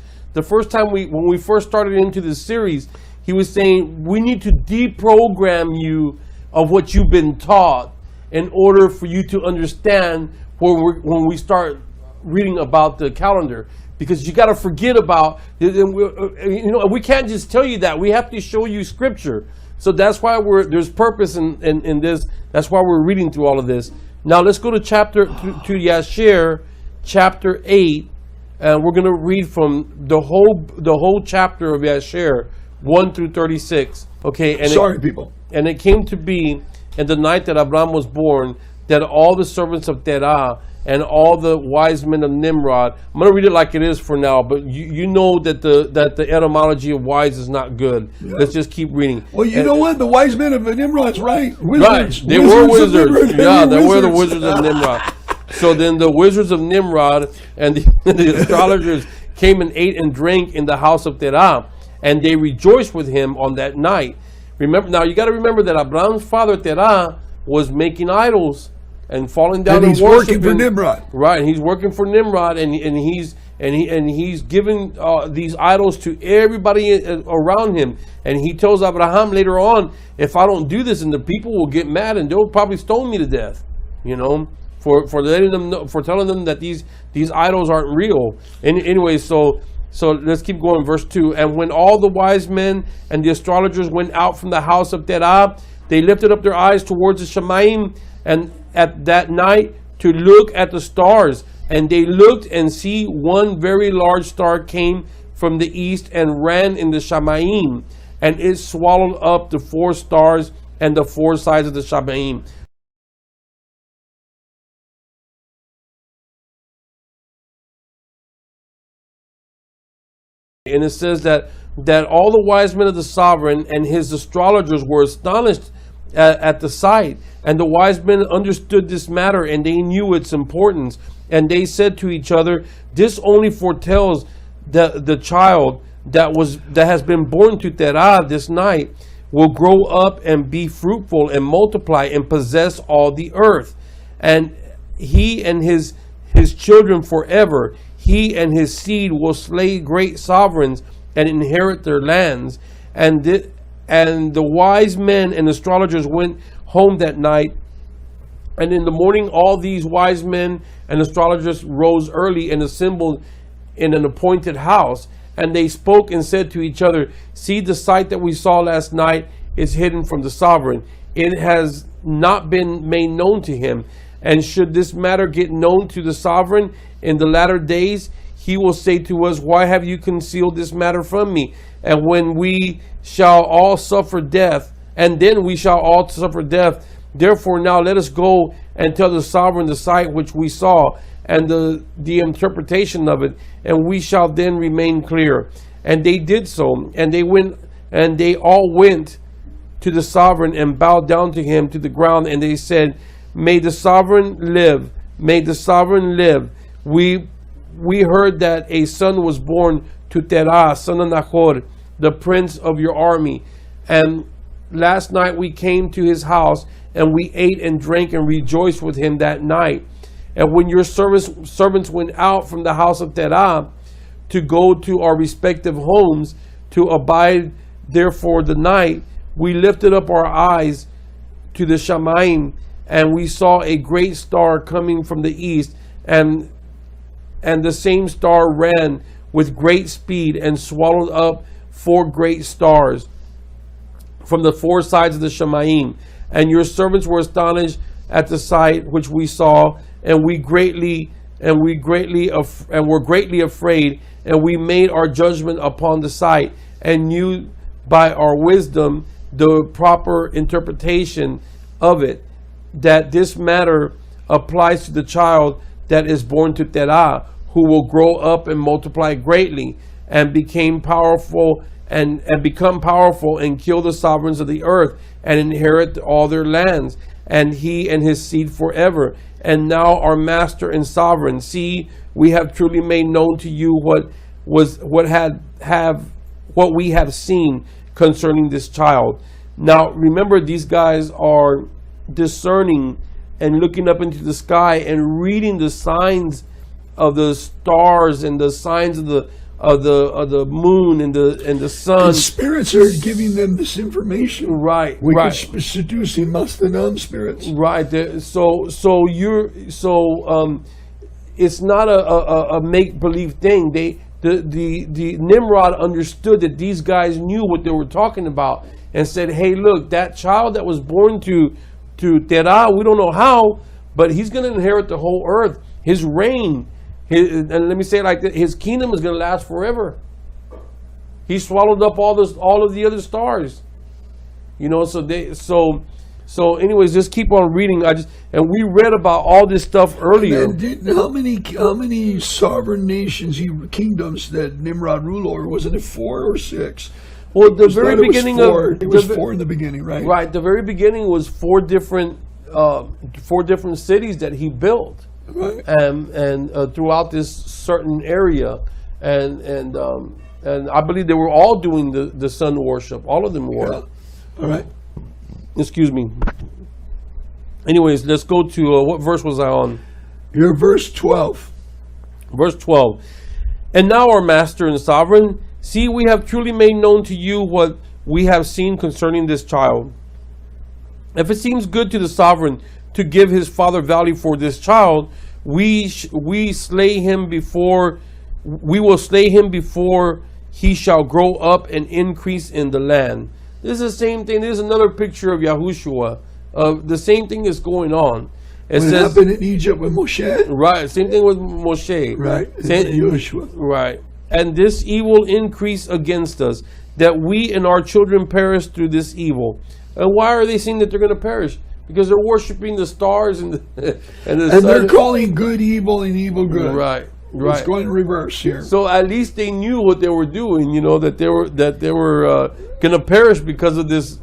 time when we first started into this series, he was saying we need to deprogram you of what you've been taught in order for you to understand when we start reading about the calendar, because you got to forget about, we can't just tell you that. We have to show you scripture. So that's why there's purpose in this. That's why we're reading through all of this. Now let's go to Yasher, chapter 8, and we're going to read from the whole chapter of Yasher, 1 through 36. Okay, and people. And it came to be in the night that Abraham was born, that all the servants of Terah and all the wise men of Nimrod. I'm going to read it like it is for now, but you know that the etymology of wise is not good. Yeah. Let's just keep reading. Well, you know what? The wise men of Nimrod's right. Wizards. Right. They were wizards. Yeah, they were the wizards of Nimrod. So then the wizards of Nimrod and the astrologers came and ate and drank in the house of Terah, and they rejoiced with him on that night. Remember, now you got to remember that Abraham's father Terah was making idols and falling down and worshiping. He's working for Nimrod. Right, he's working for Nimrod, and he's giving these idols to everybody around him. And he tells Abraham later on, if I don't do this, and the people will get mad and they'll probably stone me to death. For letting them know, for telling them that these idols aren't real. And anyway, so let's keep going. Verse 2. And when all the wise men and the astrologers went out from the house of Terah, they lifted up their eyes towards the Shemaim, and at that night to look at the stars. And they looked, and see one very large star came from the east and ran in the Shemaim, and it swallowed up the 4 stars and the 4 sides of the Shemaim. And it says that all the wise men of the sovereign and his astrologers were astonished at the sight. And the wise men understood this matter, and they knew its importance. And they said to each other, this only foretells the child that has been born to Terah this night will grow up and be fruitful and multiply and possess all the earth. And he and his children forever. he and his seed will slay great sovereigns and inherit their lands. And the wise men and astrologers went home that night. And in the morning, all these wise men and astrologers rose early and assembled in an appointed house. And they spoke and said to each other, "See, the sight that we saw last night is hidden from the sovereign. It has not been made known to him. And should this matter get known to the sovereign in the latter days, he will say to us, 'Why have you concealed this matter from me?' And when we shall all suffer death, and then we shall all suffer death. Therefore now let us go and tell the sovereign the sight which we saw, and the interpretation of it, and we shall then remain clear." And they did so, and they all went to the sovereign and bowed down to him to the ground, and they said, "May the sovereign live, may the sovereign live. We heard that a son was born to Terah, son of Nahor, the prince of your army. And last night we came to his house, and we ate and drank and rejoiced with him that night. And when your servants went out from the house of Terah to go to our respective homes to abide there for the night, we lifted up our eyes to the Shamayim, and we saw a great star coming from the east, and the same star ran with great speed and swallowed up 4 great stars from the 4 sides of the Shamayim. And your servants were astonished at the sight which we saw, and were greatly afraid, and we made our judgment upon the sight, and knew by our wisdom the proper interpretation of it, that this matter applies to the child that is born to Terah, who will grow up and multiply greatly, and become powerful and kill the sovereigns of the earth, and inherit all their lands, and he and his seed forever. And now, our master and sovereign, see, we have truly made known to you what we have seen concerning this child." Now, remember, these guys are discerning and looking up into the sky and reading the signs of the stars and the signs of the moon and the sun. And spirits are giving them this information. Right. We right. could seduce him, spirits. Right. So it's not a make believe thing. The Nimrod understood that these guys knew what they were talking about, and said, "Hey, look, that child that was born to Terah, we don't know how, but he's going to inherit the whole earth. His reign, and let me say it like this, his kingdom is going to last forever. He swallowed up all of the other stars." You know, so anyways, just keep on reading. And we read about all this stuff earlier. And how many sovereign nations, kingdoms that Nimrod ruled over? Wasn't it 4 or 6? Well, the very beginning it was 4 in the beginning, right? Right. The very beginning was 4 different cities that he built, right? And throughout this certain area, and I believe they were all doing the sun worship. All of them were. Yeah. All right. Excuse me. Anyways, let's go to what verse was I on? You're verse 12. Verse 12. "And now, our master and sovereign, see, we have truly made known to you what we have seen concerning this child. If it seems good to the sovereign to give his father value for this child, we will slay him before he shall grow up and increase in the land." This is the same thing. There's another picture of Yahushua. The same thing is going on. It says, happened in Egypt with Moshe. Right. Same thing with Moshe. Right. Yahushua. Right. "And this evil increase against us, that we and our children perish through this evil." And why are they saying that they're going to perish? Because they're worshiping the stars and the and sun. They're calling good evil and evil good. Right. Right. It's going in reverse here. So at least they knew what they were doing. You know, that they were going to perish because of this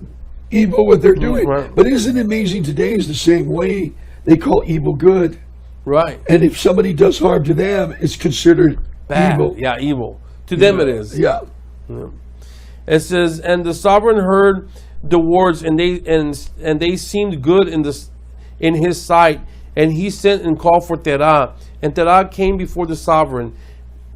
evil. What they're doing. Right. But isn't it amazing? Today is the same way. They call evil good. Right. And if somebody does harm to them, it's considered bad. Evil. Yeah, evil. To them it is. Yeah. It says, "And the sovereign heard the words, and they seemed good in his sight. And he sent and called for Terah. And Terah came before the sovereign.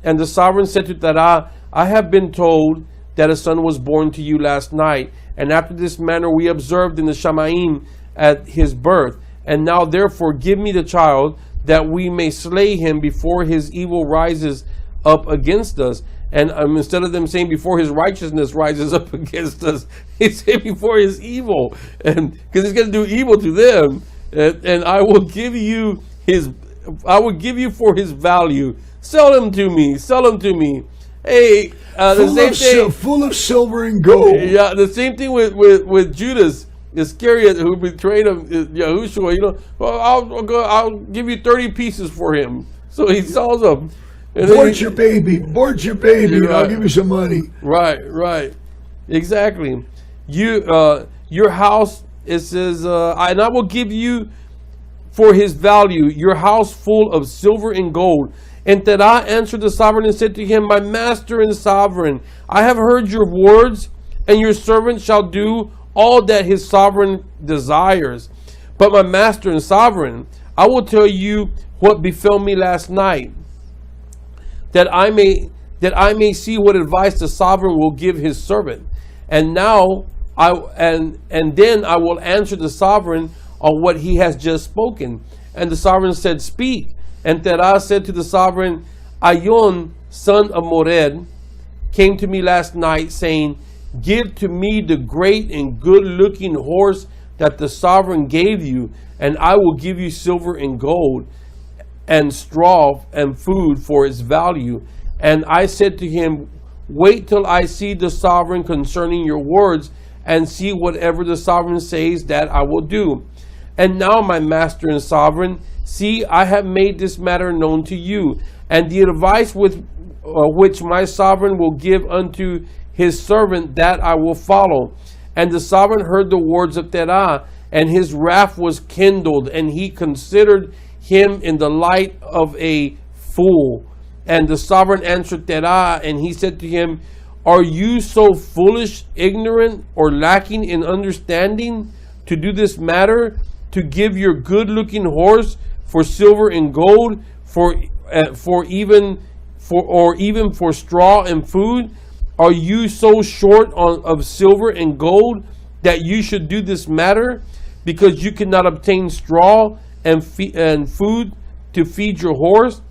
And the sovereign said to Terah, I have been told that a son was born to you last night, and after this manner we observed in the Shamaim at his birth. And now therefore give me the child, that we may slay him before his evil rises up against us. And instead of them saying before his righteousness rises up against us, he said before his evil, and because he's going to do evil to them. And I will give you for his value. Sell him to me. Sell him to me. Hey, the same thing. Full of silver and gold. Yeah, the same thing with Judas Iscariot, who betrayed him, Yahushua. Well, I'll give you 30 pieces for him. So he sells them. Abort your baby, and I'll give you some money. Right, exactly. Your house, it says, and I will give you for his value your house full of silver and gold. And Terah answered the sovereign and said to him, my master and sovereign, I have heard your words, and your servant shall do all that his sovereign desires. But my master and sovereign, I will tell you what befell me last night, that I may see what advice the sovereign will give his servant. And now then I will answer the sovereign on what he has just spoken. And the sovereign said, speak. And Terah said to the sovereign, Ayon, son of Mored, came to me last night, saying, give to me the great and good-looking horse that the sovereign gave you, and I will give you silver and gold, and straw and food for its value. And I said to him, wait till I see the sovereign concerning your words, and see whatever the sovereign says, that I will do. And now, my master and sovereign, see, I have made this matter known to you, and the advice with which my sovereign will give unto his servant, that I will follow. And the sovereign heard the words of Terah, and his wrath was kindled, and he considered him in the light of a fool. And the sovereign answered Terah, and he said to him, are you so foolish, ignorant, or lacking in understanding to do this matter, to give your good-looking horse for silver and gold, or even for straw and food? Are you so short of silver and gold that you should do this matter, because you cannot obtain straw and food to feed your horse?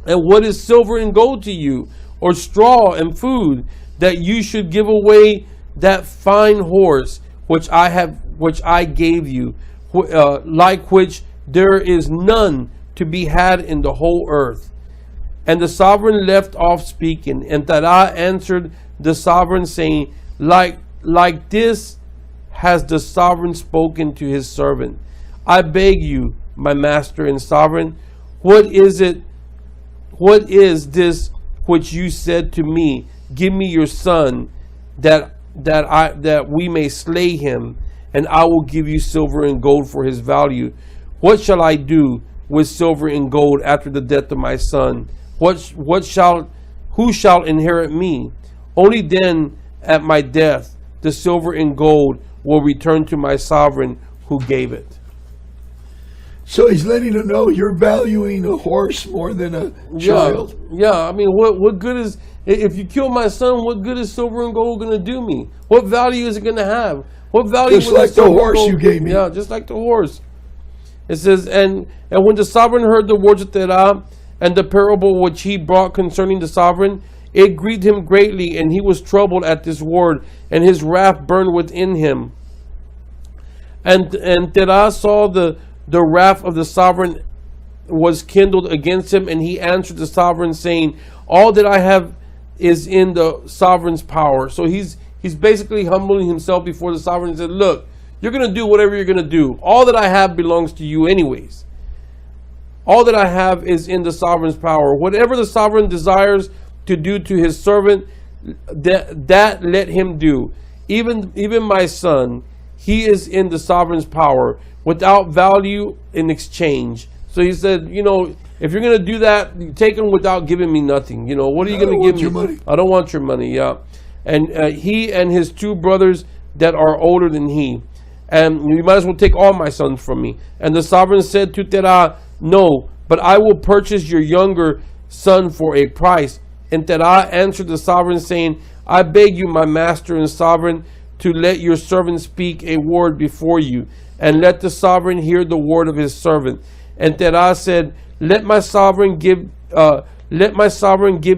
And what is silver and gold to you, or straw and food, that you should give away that fine horse which I gave you, like which there is none to be had in the whole earth? And the sovereign left off speaking, and Terah answered the sovereign, saying, like this has the sovereign spoken to his servant. I beg you, my master and sovereign, what is this which you said to me? Give me your son, that we may slay him, and I will give you silver and gold for his value. What shall I do with silver and gold after the death of my son? Who shall inherit me? Only then at my death the silver and gold will return to my sovereign who gave it. So he's letting him know you're valuing a horse more than a child. Yeah, I mean, what good is, if you kill my son, what good is silver and gold going to do me? What value is it going to have? What value? Just like the horse you gave me. Yeah, just like the horse. It says, and when the sovereign heard the words of Terah, and the parable which he brought concerning the sovereign, it grieved him greatly, and he was troubled at this word, and his wrath burned within him. And Terah saw the wrath of the sovereign was kindled against him, and he answered the sovereign, saying, all that I have is in the sovereign's power. So he's basically humbling himself before the sovereign and said, look, you're going to do whatever you're going to do. All that I have belongs to you anyways. All that I have is in the sovereign's power. Whatever the sovereign desires to do to his servant, that let him do. Even my son, he is in the sovereign's power, without value in exchange. So he said, if you're going to do that, you take him without giving me nothing. What are you going to give me? Your money. I don't want your money, yeah. And he and his two brothers that are older than he. And you might as well take all my sons from me. And the sovereign said to Terah, no, but I will purchase your younger son for a price. And Terah answered the sovereign, saying, I beg you, my master and sovereign, to let your servant speak a word before you, and let the sovereign hear the word of his servant. And Terah said, Let my sovereign give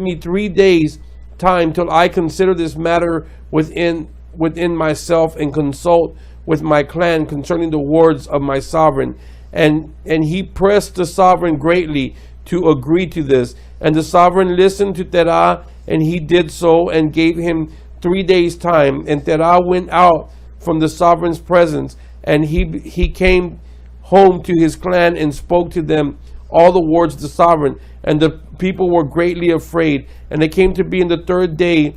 me 3 days time till I consider this matter within myself and consult with my clan concerning the words of my sovereign. And he pressed the sovereign greatly to agree to this. And the sovereign listened to Terah, and he did so, and gave him 3 days time. And Terah went out from the sovereign's presence, and he came home to his clan and spoke to them all the words of the sovereign. And the people were greatly afraid. And it came to be in the 3rd day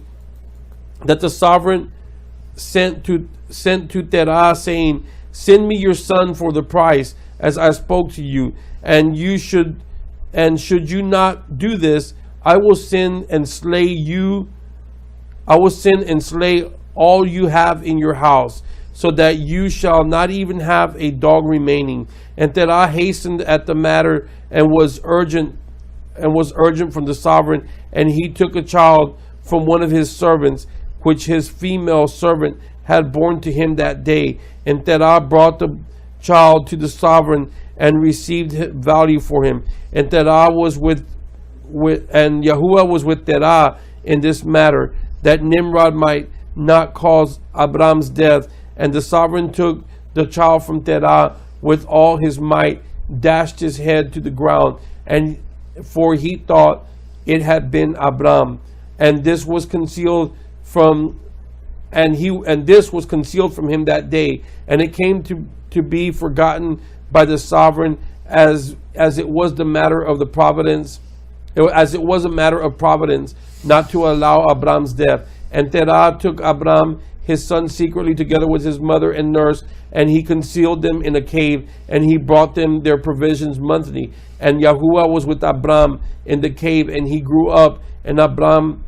that the sovereign sent to Terah, saying, Send me your son for the price, as I spoke to you. And should you not do this, I will sin and slay you. I will sin and slay all you have in your house, so that you shall not even have a dog remaining. And Terah hastened at the matter, and was urgent from the sovereign. And he took a child from one of his servants, which his female servant had borne to him that day. And Terah brought the child to the sovereign, and received value for him. And Terah was and Yahuwah was with Terah in this matter, that Nimrod might not cause Abram's death. And the sovereign took the child from Terah with all his might, dashed his head to the ground, and for he thought it had been Abram. And this was concealed from him that day. And it came to be forgotten by the sovereign, as it was a matter of providence, not to allow Abram's death. And Terah took Abram his son secretly, together with his mother and nurse, and he concealed them in a cave, and he brought them their provisions monthly. And Yahuwah was with Abram in the cave, and he grew up, and Abram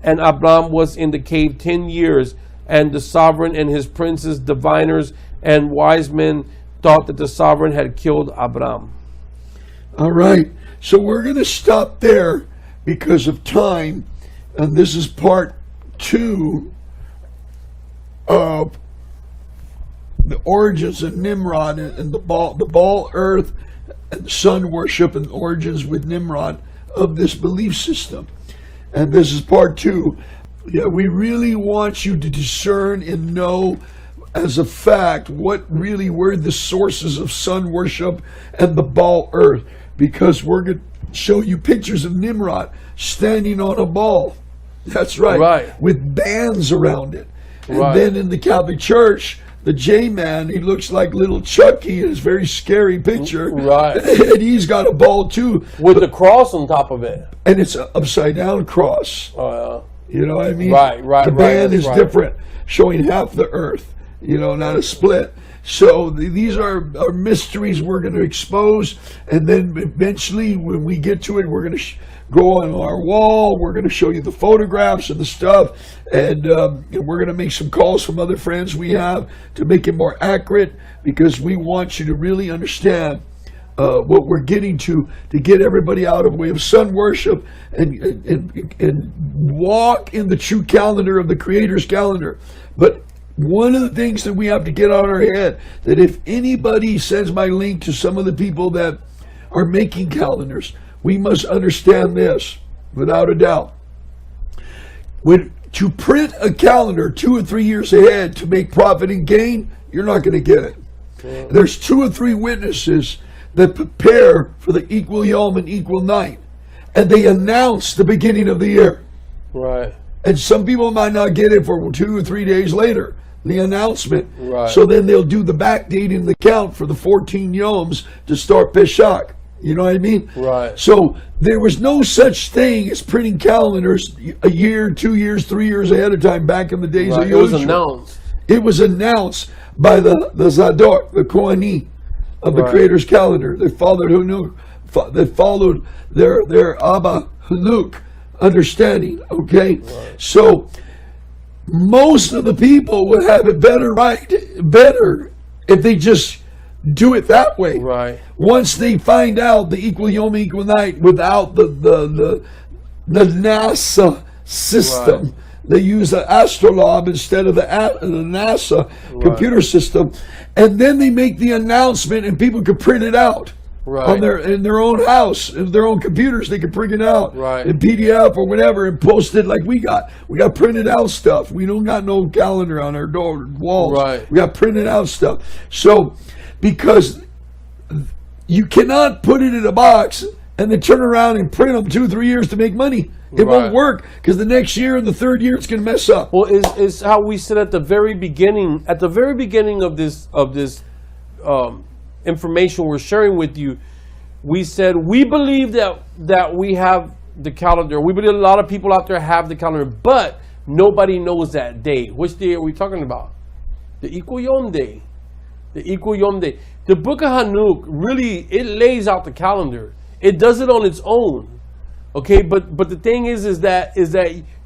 was in the cave 10 years. And the sovereign and his princes, diviners, and wise men thought that the sovereign had killed Abram. All right, so we're going to stop there because of time, and this is part 2 of the origins of Nimrod and the ball earth and sun worship, and origins with Nimrod of this belief system. And this is part 2. Yeah, we really want you to discern and know as a fact what really were the sources of sun worship and the ball earth, because we're going to show you pictures of Nimrod standing on a ball. That's right. With bands around it. And then in the Catholic Church, the J-Man, he looks like little Chucky in his very scary picture. Right. And he's got a ball too. With the cross on top of it. And it's an upside down cross. Oh, yeah. You know what I mean? Right. The band is different, showing half the earth, not a split. So these are mysteries we're going to expose, and then eventually when we get to it, we're going to go on our wall, we're going to show you the photographs and the stuff, and we're going to make some calls from other friends we have to make it more accurate, because we want you to really understand what we're getting to get everybody out of the way of sun worship and walk in the true calendar of the Creator's calendar. But one of the things that we have to get out of our head, that if anybody sends my link to some of the people that are making calendars, we must understand this without a doubt. To print a calendar 2 or 3 years ahead to make profit and gain, you're not going to get it. Yeah. There's 2 or 3 witnesses that prepare for the equal yom and equal night, and they announce the beginning of the year. Right. And some people might not get it for 2 or 3 days later, the announcement. Right. So then they'll do the backdating the count for the 14 yoms to start Pesach. You know what I mean? Right. So there was no such thing as printing calendars a year, 2 years, 3 years ahead of time back in the days of Yosher. It was announced. It was announced by the Zadok, the Kohanim of the Creator's calendar. They followed their Abba Hanuk understanding. Okay, so most of the people would have it better if they just do it that way. Right. Once they find out the equal yom, equal night without the NASA system, Right. they use the astrolabe instead of the NASA computer system, and then they make the announcement, and people can print it out. Right. On in their own house, in their own computers, they can print it out Right. in PDF or whatever and post it like we got. We got printed out stuff. We don't got no calendar on our door walls. Right. We got printed out stuff. So, because you cannot put it in a box and then turn around and print them 2-3 years to make money. It Right. won't work because the next year and the third year it's going to mess up. Well, is how we said at the very beginning. At the very beginning of this information we're sharing with you, we said we believe that we have the calendar. We believe a lot of people out there have the calendar, but nobody knows that day. Which day are we talking about? The Equal Yom Day. The Equal Yom Day. The Book of Hanuk really, it lays out the calendar. It does it on its own. Okay, but the thing is that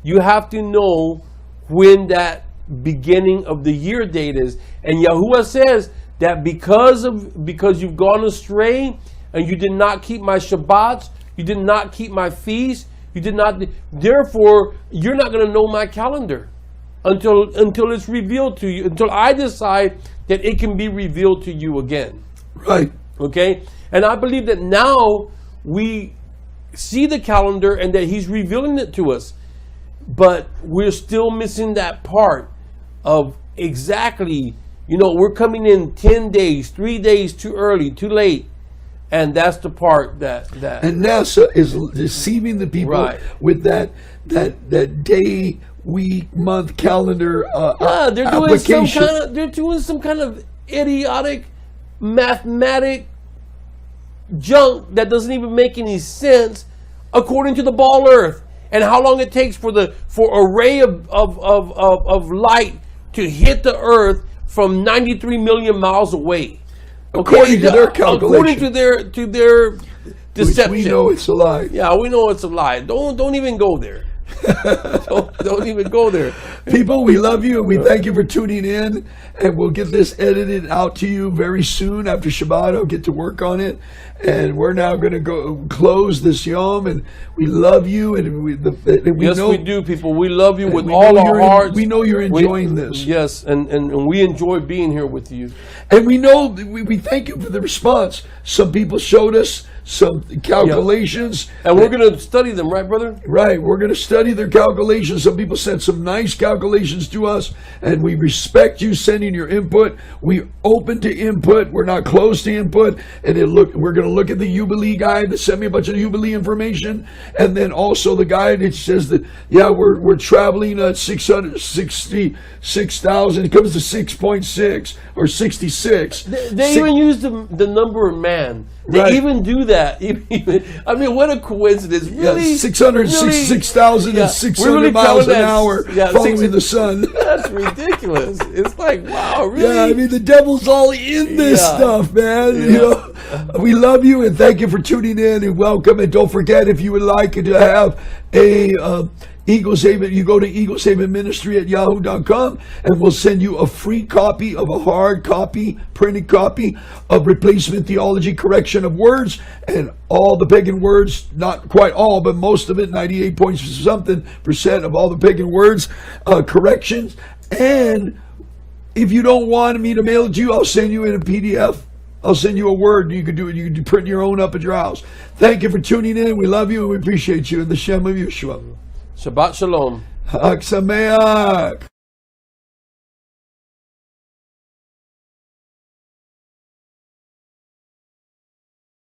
you have to know when that beginning of the year date is. And Yahuwah says that because you've gone astray and you did not keep my Shabbats, you did not keep my feasts, you did not, therefore you're not going to know my calendar until it's revealed to you, until I decide that it can be revealed to you again. Right. Okay? And I believe that now we see the calendar and that he's revealing it to us, but we're still missing that part of exactly, we're coming in 10 days, 3 days too early, too late. And that's the part that And NASA is deceiving the people Right. with that day, week, month calendar they're application. doing some kind of idiotic mathematic junk that doesn't even make any sense according to the ball earth and how long it takes for a ray of light to hit the earth from 93 million miles away. According to their calculation. According to their deception. Which we know it's a lie. Yeah, we know it's a lie. Don't even go there. don't even go there. People, we love you and we thank you for tuning in, and we'll get this edited out to you very soon after Shabbat. I'll get to work on it, and we're now going to go close this Yom, and we love you, and we yes, know, we do, people. We love you with we all know our hearts. we know you're enjoying this. Yes, and we enjoy being here with you. And we know, we thank you for the response. Some people showed us some calculations. And we're going to study them, right, brother? Right, we're going to study their calculations. Some people sent some nice calculations to us, and we respect you sending your input. We're open to input. We're not closed to input. And we're going to look at the Jubilee guide that sent me a bunch of Jubilee information, and then also the guide that says that we're traveling at 666,000. It comes to 6.6 or 66. They even use the number of man. They Right. even do that. I mean, what a coincidence! Really, 666,600 miles an hour following the sun. That's ridiculous. It's like, wow, really? Yeah, I mean, the devil's all in this stuff, man. We love you and thank you for tuning in and welcome. And don't forget, if you would like to have a Eagles Haven, you go to Eagles Haven Ministry at yahoo.com, and we'll send you a free copy of a hard copy, printed copy of Replacement Theology, Correction of Words, and all the pagan words, not quite all, but most of it, 98% of all the pagan words, corrections. And if you don't want me to mail it to you, I'll send you in a PDF. I'll send you a word. You can do it. You can print your own up at your house. Thank you for tuning in. We love you and we appreciate you in the Shem of Yeshua. Shabbat Shalom. Chag Sameach.